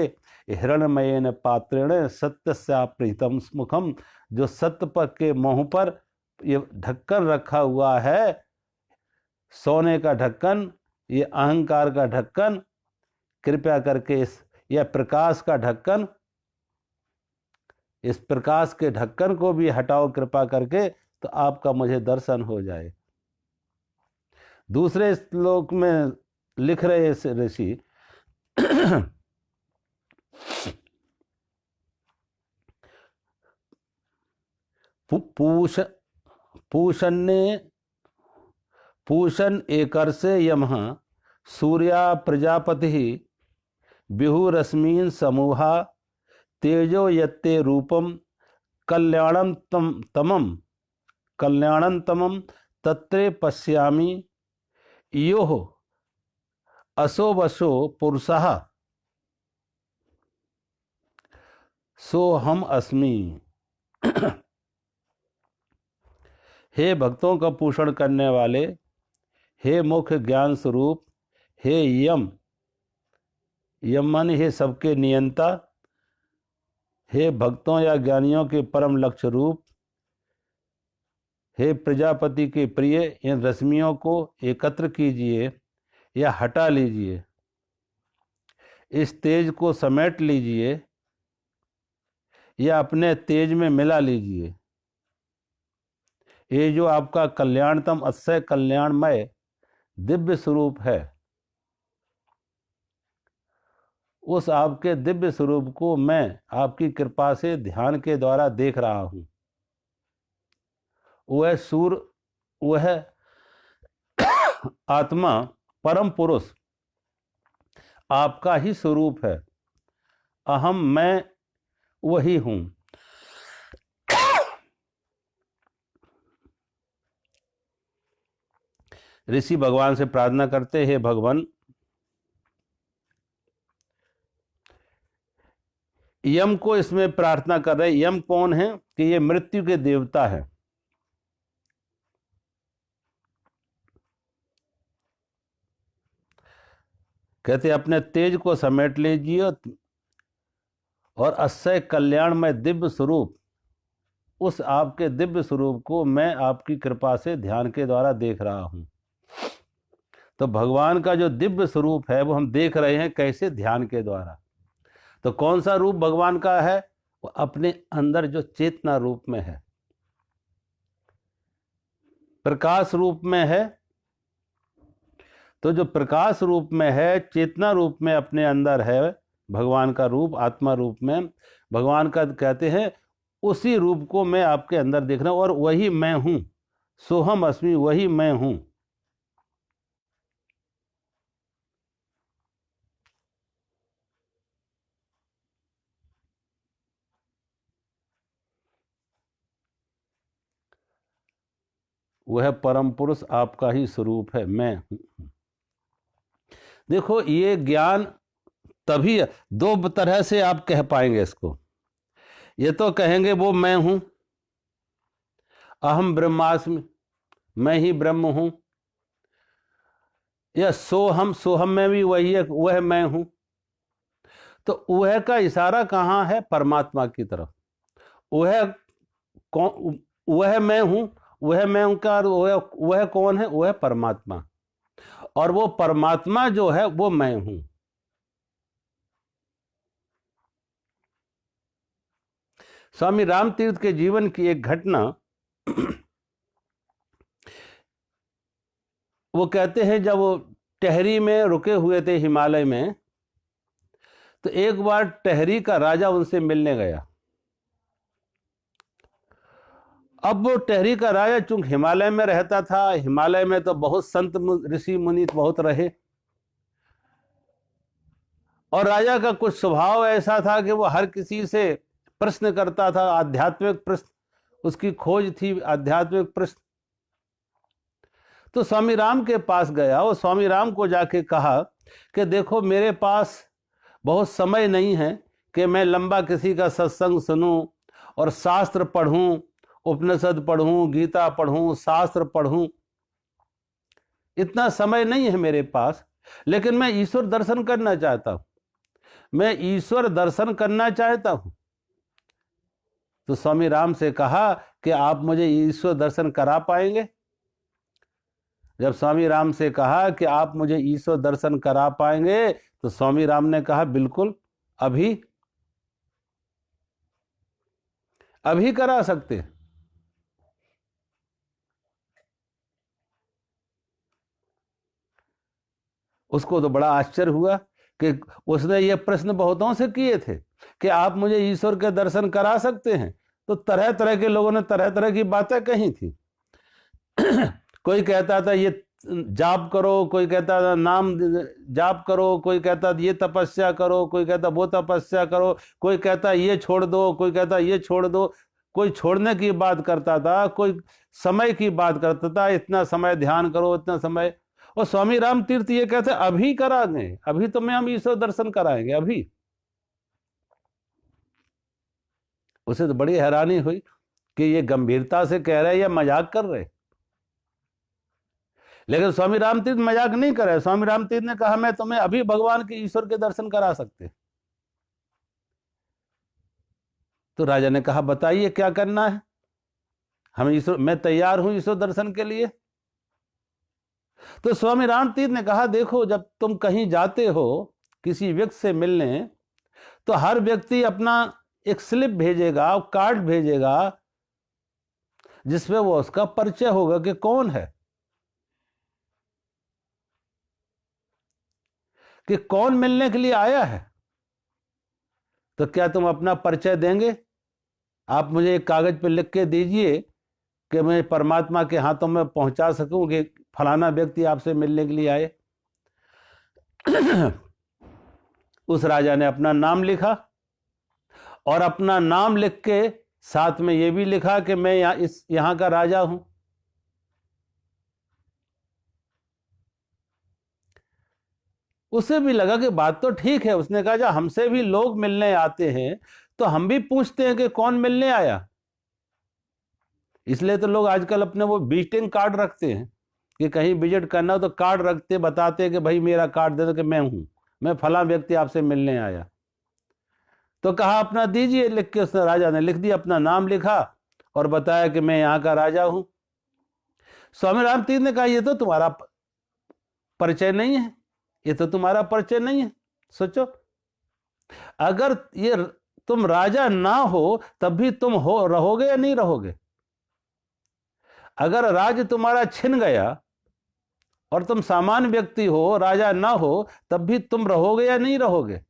हिरण्मयेन पात्रेण सत्यस्याप्रीतम मुखम, जो सत्य पर के मुंह पर ये ढक्कन रखा हुआ है, सोने का ढक्कन, ये अहंकार का ढक्कन, कृपया करके इस यह प्रकाश का ढक्कन, इस प्रकाश के ढक्कन को भी हटाओ कृपा करके, तो आपका मुझे दर्शन हो जाए। दूसरे श्लोक में लिख रहे ऋषि पूषण एकर से यमः सूर्या प्रजापति विहुरश्मीन समूहा तेजो यत्ते रूपम कल्याणं तमम तत्रे पश्यामि योः असो वसो पुरुषः सो हम अस्मि। हे भक्तों का पोषण करने वाले, हे मुख्य ज्ञान स्वरूप, हे यम मन हे सबके नियंता, हे भक्तों या ज्ञानियों के परम लक्ष्य रूप, हे प्रजापति के प्रिय, इन रश्मियों को एकत्र कीजिए या हटा लीजिए, इस तेज को समेट लीजिए या अपने तेज में मिला लीजिए। ये जो आपका कल्याणतम अक्षय कल्याणमय दिव्य स्वरूप है, उस आपके दिव्य स्वरूप को मैं आपकी कृपा से ध्यान के द्वारा देख रहा हूं। वह आत्मा परम पुरुष आपका ही स्वरूप है। अहम मैं वही हूं। ऋषि भगवान से प्रार्थना करते हैं, भगवान यम को इसमें प्रार्थना कर रहे। यम कौन है? कि ये मृत्यु के देवता है। कहते अपने तेज को समेट लीजिए और अक्षय कल्याणमय दिव्य स्वरूप, उस आपके दिव्य स्वरूप को मैं आपकी कृपा से ध्यान के द्वारा देख रहा हूं। तो भगवान का जो दिव्य स्वरूप है वो हम देख रहे हैं कैसे? ध्यान के द्वारा। तो कौन सा रूप भगवान का है? वो अपने अंदर जो चेतना रूप में है, प्रकाश रूप में है। तो जो प्रकाश रूप में है, चेतना रूप में अपने अंदर है भगवान का रूप, आत्मा रूप में भगवान का कहते हैं, उसी रूप को मैं आपके अंदर देख रहा हूं और वही मैं हूं। सोहम अस्मि, वही मैं हूं। वह परम पुरुष आपका ही स्वरूप है, मैं हूं। देखो, ये ज्ञान तभी दो तरह से आप कह पाएंगे इसको। ये तो कहेंगे वो मैं हूं, अहम ब्रह्मास्मि, मैं ही ब्रह्म हूं। या सोहम, सोहम में भी वही है, वह मैं हूं। तो वह का इशारा कहां है? परमात्मा की तरफ। वह कौन? वह मैं हूं। वह मैं हूं का वह कौन है? वह परमात्मा। और वो परमात्मा जो है वो मैं हूं। स्वामी रामतीर्थ के जीवन की एक घटना वो कहते हैं, जब वो टहरी में रुके हुए थे हिमालय में, तो एक बार टहरी का राजा उनसे मिलने गया। अब वो टहरी का राजा चूंकि हिमालय में रहता था, हिमालय में तो बहुत संत ऋषि मुनि बहुत रहे, और राजा का कुछ स्वभाव ऐसा था कि वो हर किसी से प्रश्न करता था, आध्यात्मिक प्रश्न, उसकी खोज थी आध्यात्मिक प्रश्न। तो स्वामी राम के पास गया और स्वामी राम को जाके कहा कि देखो, मेरे पास बहुत समय नहीं है कि मैं लंबा किसी का सत्संग सुनूं और शास्त्र पढ़ूं, उपनिषद पढ़ूं, गीता पढ़ूं, शास्त्र पढ़ूं। इतना समय नहीं है मेरे पास, लेकिन मैं ईश्वर दर्शन करना चाहता हूं। मैं ईश्वर दर्शन करना चाहता हूं। तो स्वामी राम से कहा कि आप मुझे ईश्वर दर्शन करा पाएंगे? जब स्वामी राम से कहा कि आप मुझे ईश्वर दर्शन करा पाएंगे, तो स्वामी राम ने कहा बिल्कुल, अभी करा सकते। उसको तो बड़ा आश्चर्य हुआ कि उसने ये प्रश्न बहुतों से किए थे कि आप मुझे ईश्वर के दर्शन करा सकते हैं। तो तरह तरह के लोगों ने तरह तरह की बातें कही थी। कोई कहता था ये जाप करो, कोई कहता नाम जाप करो, कोई कहता ये तपस्या करो, कोई कहता वो तपस्या करो, कोई कहता ये छोड़ दो, कोई कहता ये छोड़ दो। कोई छोड़ने की बात करता था, कोई समय की बात करता था, इतना समय ध्यान करो, इतना समय। और स्वामी राम तीर्थ ये कहते अभी कराएंगे, अभी तुम्हें हम ईश्वर दर्शन कराएंगे अभी। उसे तो बड़ी हैरानी हुई कि ये गंभीरता से कह रहे या मजाक कर रहे। लेकिन स्वामी राम तीर्थ मजाक नहीं करे। स्वामी राम तीर्थ ने कहा मैं तुम्हें अभी भगवान के ईश्वर के दर्शन करा सकते। तो राजा ने कहा बताइए क्या करना है, हम ईश्वर, मैं तैयार हूं ईश्वर दर्शन के लिए। तो स्वामी राम तीर्थ ने कहा देखो, जब तुम कहीं जाते हो किसी व्यक्ति से मिलने, तो हर व्यक्ति अपना एक स्लिप भेजेगा, कार्ड भेजेगा, जिसमें वो उसका परिचय होगा कि कौन है, कि कौन मिलने के लिए आया है। तो क्या तुम अपना परिचय देंगे? आप मुझे एक कागज पर लिख के दीजिए कि मैं परमात्मा के हाथों में पहुंचा सकूं कि फलाना व्यक्ति आपसे मिलने के लिए आए। उस राजा ने अपना नाम लिखा, और अपना नाम लिख के साथ में यह भी लिखा कि मैं यहां का राजा हूं। उसे भी लगा कि बात तो ठीक है। उसने कहा जब हमसे भी लोग मिलने आते हैं तो हम भी पूछते हैं कि कौन मिलने आया। इसलिए तो लोग आजकल अपने वो विजिटिंग कार्ड रखते हैं कि कहीं विजिट करना हो तो कार्ड रखते, बताते हैं कि भाई मेरा कार्ड दे दो कि मैं हूं, मैं फला व्यक्ति आपसे मिलने आया। तो कहा अपना दीजिए लिख के। उसने, राजा ने लिख दिया, अपना नाम लिखा और बताया कि मैं यहां का राजा हूं। स्वामी राम तीर्थ ने कहा ये तो तुम्हारा परिचय नहीं है, ये तो तुम्हारा परिचय नहीं है। सोचो, अगर ये तुम राजा ना हो तब भी तुम हो रहोगे या नहीं रहोगे? अगर राज्य तुम्हारा छिन गया और तुम सामान्य व्यक्ति हो, राजा ना हो, तब भी तुम रहोगे या नहीं रहोगे?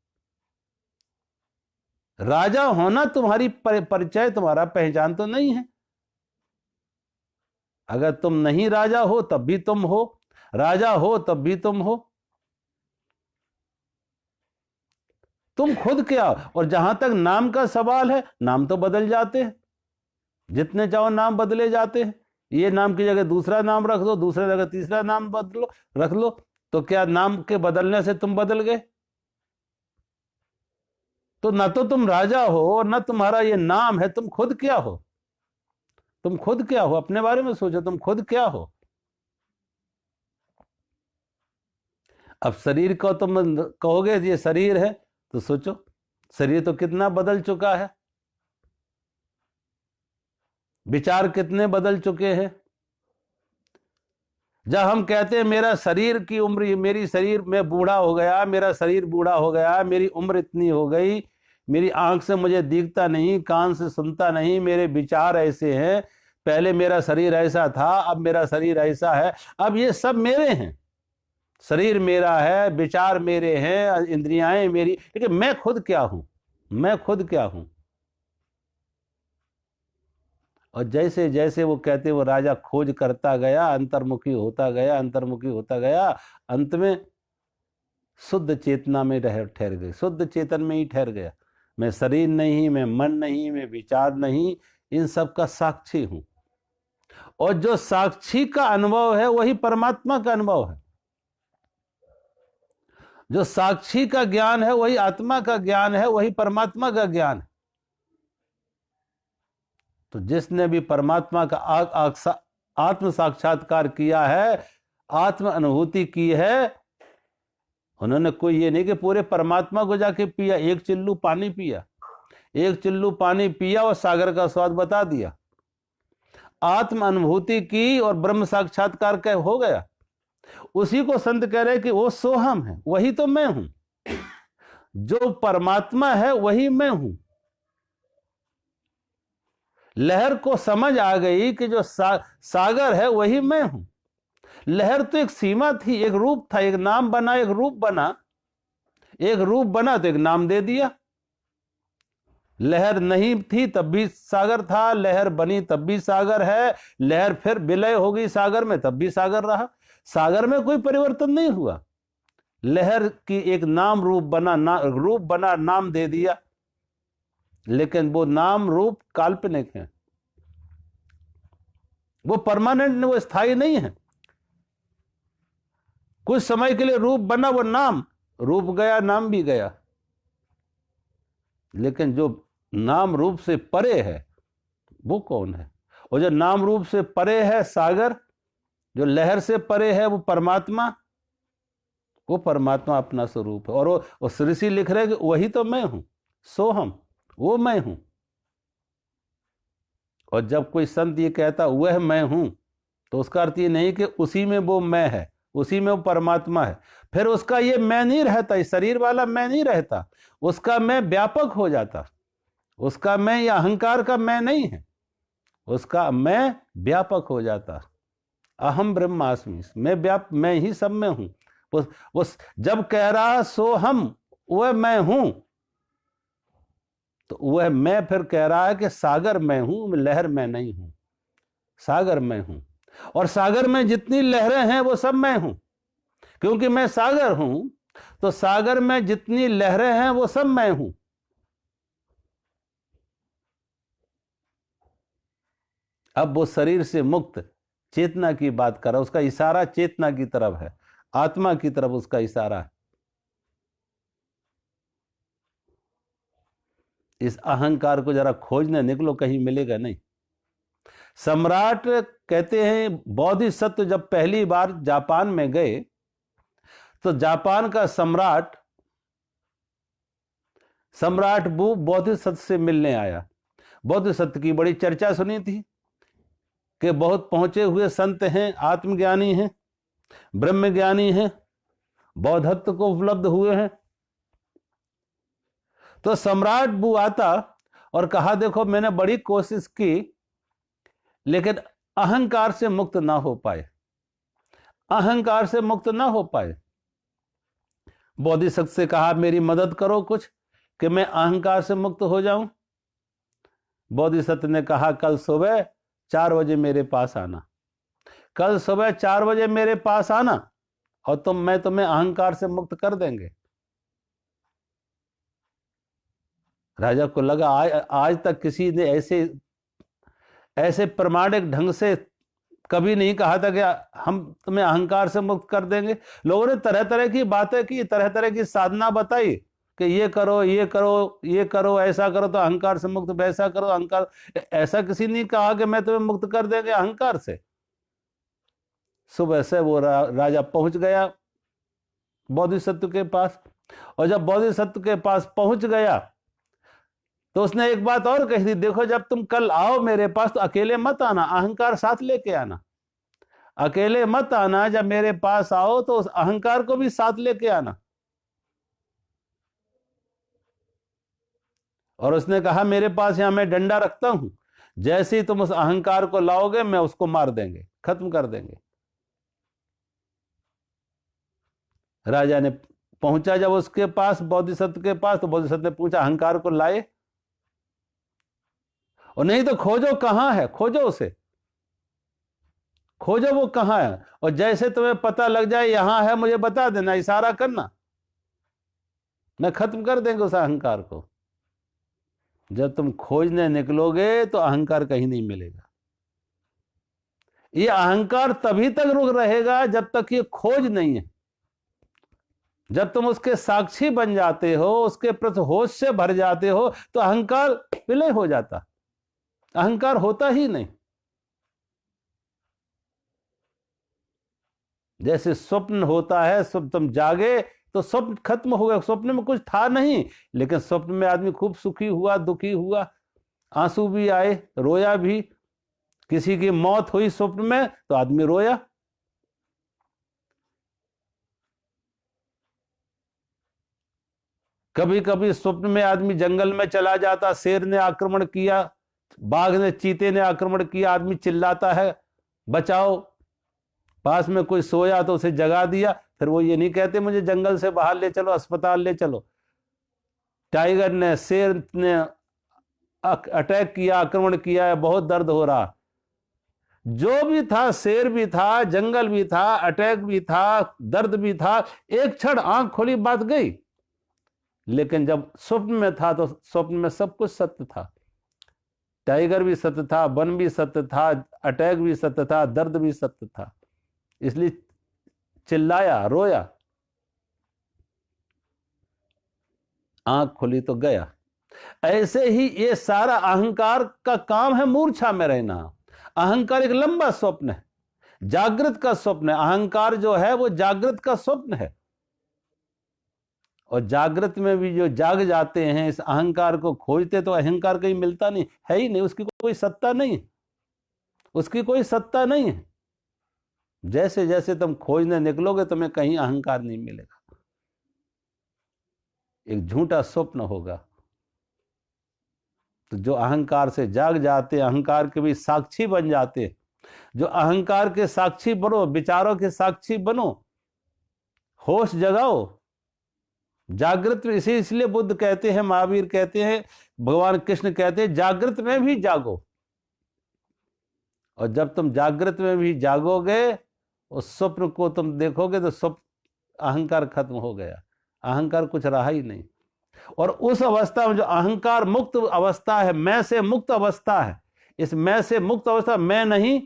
राजा होना तुम्हारी परिचय, तुम्हारा पहचान तो नहीं है। अगर तुम नहीं राजा हो तब भी तुम हो, राजा हो तब भी तुम हो। तुम खुद क्या? और जहां तक नाम का सवाल है, नाम तो बदल जाते हैं, जितने चाहो नाम बदले जाते हैं। ये नाम की जगह दूसरा नाम रख दो, दूसरे जगह तीसरा नाम बदलो रख लो, तो क्या नाम के बदलने से तुम बदल गए? तो ना तो तुम राजा हो और ना तुम्हारा ये नाम है। तुम खुद क्या हो? तुम खुद क्या हो? अपने बारे में सोचो, तुम खुद क्या हो? अब शरीर को तुम कहोगे ये शरीर है, तो सोचो शरीर तो कितना बदल चुका है, विचार कितने बदल चुके हैं। जब हम कहते हैं मेरा शरीर की उम्र, मेरी शरीर में बूढ़ा हो गया, मेरा शरीर बूढ़ा हो गया, मेरी उम्र इतनी हो गई, मेरी आंख से मुझे दिखता नहीं, कान से सुनता नहीं, मेरे विचार ऐसे हैं, पहले मेरा शरीर ऐसा था, अब मेरा शरीर ऐसा है। अब ये सब मेरे हैं, शरीर मेरा है, विचार मेरे हैं, इंद्रियाएं मेरी, लेकिन मैं खुद क्या हूं? मैं खुद क्या हूं? और जैसे जैसे वो कहते वो राजा खोज करता गया, अंतर्मुखी होता गया, अंतर्मुखी होता गया, अंत में शुद्ध चेतना में ठहर गए, शुद्ध चेतन में ही ठहर गया। मैं शरीर नहीं, मैं मन नहीं, मैं विचार नहीं, इन सब का साक्षी हूं। और जो साक्षी का अनुभव है वही परमात्मा का अनुभव है। जो साक्षी का ज्ञान है वही आत्मा का ज्ञान है, वही परमात्मा का ज्ञान है। तो जिसने भी परमात्मा का आत्म साक्षात्कार किया है, आत्म अनुभूति की है, उन्होंने कोई ये नहीं कि पूरे परमात्मा को जाके पिया, एक चिल्लू पानी पिया, एक चिल्लू पानी पिया और सागर का स्वाद बता दिया। आत्म अनुभूति की और ब्रह्म साक्षात्कार का हो गया। उसी को संत कह रहे कि वो सोहम है, वही तो मैं हूं। जो परमात्मा है वही मैं हूं। लहर को समझ आ गई कि जो सागर है वही मैं हूं। लहर तो एक सीमा थी, एक रूप था, एक नाम बना, एक रूप बना, एक रूप बना तो एक नाम दे दिया। लहर नहीं थी तब भी सागर था, लहर बनी तब भी सागर है, लहर फिर विलय होगी सागर में तब भी सागर रहा। सागर में कोई परिवर्तन नहीं हुआ। लहर की एक नाम रूप बना, नाम दे दिया, लेकिन वो नाम रूप काल्पनिक है, वो परमानेंट, वो स्थायी नहीं है। कुछ समय के लिए रूप बना, वो नाम, रूप गया नाम भी गया। लेकिन जो नाम रूप से परे है वो कौन है? और जो नाम रूप से परे है सागर, जो लहर से परे है वो परमात्मा, वो परमात्मा अपना स्वरूप है। और वो ऋषि लिख रहे हैं कि वही तो मैं हूं, सोहम, वो मैं हूं। और जब कोई संत ये कहता वह मैं हूं, तो उसका अर्थ ये नहीं कि उसी में वो मैं है, उसी में वो परमात्मा है। फिर उसका ये मैं नहीं रहता, इस शरीर वाला मैं नहीं रहता, उसका मैं व्यापक हो जाता। उसका मैं या अहंकार का मैं नहीं है, उसका मैं व्यापक हो जाता। अहम ब्रह्मास्मि, मैं ही सब में हूं। उस जब कह रहा सो हम, वह मैं हूं, तो वह मैं फिर कह रहा है कि सागर मैं हूं, लहर मैं नहीं हूं, सागर मैं हूं। और सागर में जितनी लहरें हैं वो सब मैं हूं, क्योंकि मैं सागर हूं, तो सागर में जितनी लहरें हैं वो सब मैं हूं। अब वो शरीर से मुक्त चेतना की बात कर रहा है, उसका इशारा चेतना की तरफ है, आत्मा की तरफ उसका इशारा है। इस अहंकार को जरा खोजने निकलो, कहीं मिलेगा नहीं। सम्राट कहते हैं बोधिसत्व जब पहली बार जापान में गए, तो जापान का सम्राट बु बोधिसत्व से मिलने आया। बोधिसत्व की बड़ी चर्चा सुनी थी कि बहुत पहुंचे हुए संत हैं, आत्मज्ञानी हैं, ब्रह्मज्ञानी हैं, बौद्धत्व को उपलब्ध हुए हैं। तो सम्राट बु आता और कहा देखो मैंने बड़ी कोशिश की, लेकिन अहंकार से मुक्त ना हो पाए, अहंकार से मुक्त ना हो पाए। बोधिसत्व से कहा मेरी मदद करो कुछ, कि मैं अहंकार से मुक्त हो जाऊं। बोधिसत्व ने कहा कल सुबह 4 बजे मेरे पास आना, कल सुबह 4 बजे मेरे पास आना, और मैं तुम्हें अहंकार से मुक्त कर देंगे। राजा को लगा आज तक किसी ने ऐसे प्रमाणिक ढंग से कभी नहीं कहा था कि हम तुम्हें अहंकार से मुक्त कर देंगे। लोगों ने तरह तरह की बातें की, तरह तरह की साधना बताई कि ये करो, ये करो, ये करो, ऐसा करो तो अहंकार से मुक्त, वैसा करो अहंकार। ऐसा किसी ने कहा कि मैं तुम्हें मुक्त कर देंगे अहंकार से। सुबह से वो राजा पहुंच गया बोधिसत्व के पास, और जब बोधिसत्व के पास पहुंच गया तो उसने एक बात और कही थी, देखो जब तुम कल आओ मेरे पास तो अकेले मत आना, अहंकार साथ लेके आना। अकेले मत आना, जब मेरे पास आओ तो उस अहंकार को भी साथ लेके आना। और उसने कहा मेरे पास यहां मैं डंडा रखता हूं, जैसे ही तुम उस अहंकार को लाओगे मैं उसको मार देंगे, खत्म कर देंगे। राजा ने पहुंचा जब उसके पास, बोधिसत्व के पास, तो बोधिसत्व ने पूछा अहंकार को लाए? और नहीं तो खोजो कहां है, खोजो उसे, खोजो वो कहां है, और जैसे तुम्हें पता लग जाए यहां है मुझे बता देना, इशारा करना, मैं खत्म कर देंगे उस अहंकार को। जब तुम खोजने निकलोगे तो अहंकार कहीं नहीं मिलेगा। ये अहंकार तभी तक रुक रहेगा जब तक ये खोज नहीं है। जब तुम उसके साक्षी बन जाते हो, उसके प्रति होश से भर जाते हो, तो अहंकार विलय हो जाता, अहंकार होता ही नहीं। जैसे स्वप्न होता है, तुम जागे तो स्वप्न खत्म हो गया, स्वप्न में कुछ था नहीं, लेकिन स्वप्न में आदमी खूब सुखी हुआ, दुखी हुआ, आंसू भी आए, रोया भी। किसी की मौत हुई स्वप्न में तो आदमी रोया। कभी कभी स्वप्न में आदमी जंगल में चला जाता, शेर ने आक्रमण किया, बाघ ने, चीते ने आक्रमण किया, आदमी चिल्लाता है बचाओ। पास में कोई सोया तो उसे जगा दिया, फिर वो ये नहीं कहते मुझे जंगल से बाहर ले चलो, अस्पताल ले चलो। टाइगर ने, शेर ने अटैक किया, आक्रमण किया है, बहुत दर्द हो रहा, जो भी था, शेर भी था, जंगल भी था, अटैक भी था, दर्द भी था, एक क्षण आंख खोली बात गई। लेकिन जब स्वप्न में था तो स्वप्न में सब कुछ सत्य था। टाइगर भी सत्य था, वन भी सत्य था, अटैक भी सत्य था, दर्द भी सत्य था। इसलिए चिल्लाया, रोया, आंख खोली तो गया। ऐसे ही ये सारा अहंकार का काम है मूर्छा में रहना। अहंकार एक लंबा स्वप्न है, जागृत का स्वप्न है। अहंकार जो है वो जागृत का स्वप्न है। और जागृत में भी जो जाग जाते हैं, इस अहंकार को खोजते, तो अहंकार कहीं मिलता नहीं है, ही नहीं, उसकी कोई सत्ता नहीं, उसकी कोई सत्ता नहीं है। जैसे जैसे तुम खोजने निकलोगे तुम्हें कहीं अहंकार नहीं मिलेगा, एक झूठा स्वप्न होगा। तो जो अहंकार से जाग जाते, अहंकार के भी साक्षी बन जाते, जो अहंकार के साक्षी बनो, विचारों के साक्षी बनो, होश जगाओ, जागृत। इसलिए बुद्ध कहते हैं, महावीर कहते हैं, भगवान कृष्ण कहते हैं, जागृत में भी जागो। और जब तुम जागृत में भी जागोगे, उस स्वप्न को तुम देखोगे, तो स्वप्न, अहंकार खत्म हो गया, अहंकार कुछ रहा ही नहीं। और उस अवस्था में जो अहंकार मुक्त अवस्था है, मैं से मुक्त अवस्था है, इस मैं से मुक्त अवस्था, मैं नहीं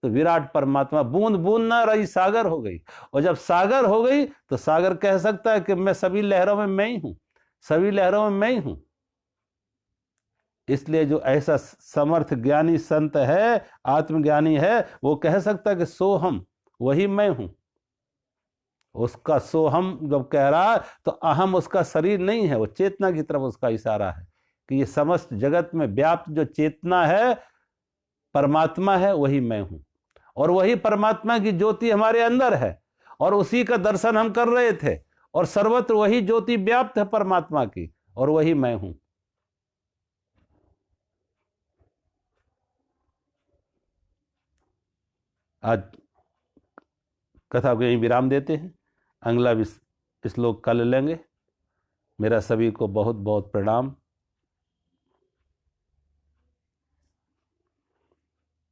तो विराट परमात्मा, बूंद बूंद ना रही, सागर हो गई। और जब सागर हो गई तो सागर कह सकता है कि मैं सभी लहरों में मैं ही हूं, सभी लहरों में मैं ही हूं। इसलिए जो ऐसा समर्थ ज्ञानी संत है, आत्मज्ञानी है, वो कह सकता है कि सोहम, वही मैं हूं। उसका सोहम जब कह रहा है तो अहम उसका शरीर नहीं है, वो चेतना की तरफ उसका इशारा है कि ये समस्त जगत में व्याप्त जो चेतना है, परमात्मा है, वही मैं हूं। और वही परमात्मा की ज्योति हमारे अंदर है, और उसी का दर्शन हम कर रहे थे। और सर्वत्र वही ज्योति व्याप्त है परमात्मा की, और वही मैं हूं। आज कथा को यहीं विराम देते हैं, अगला श्लोक कल लेंगे। मेरा सभी को बहुत बहुत प्रणाम।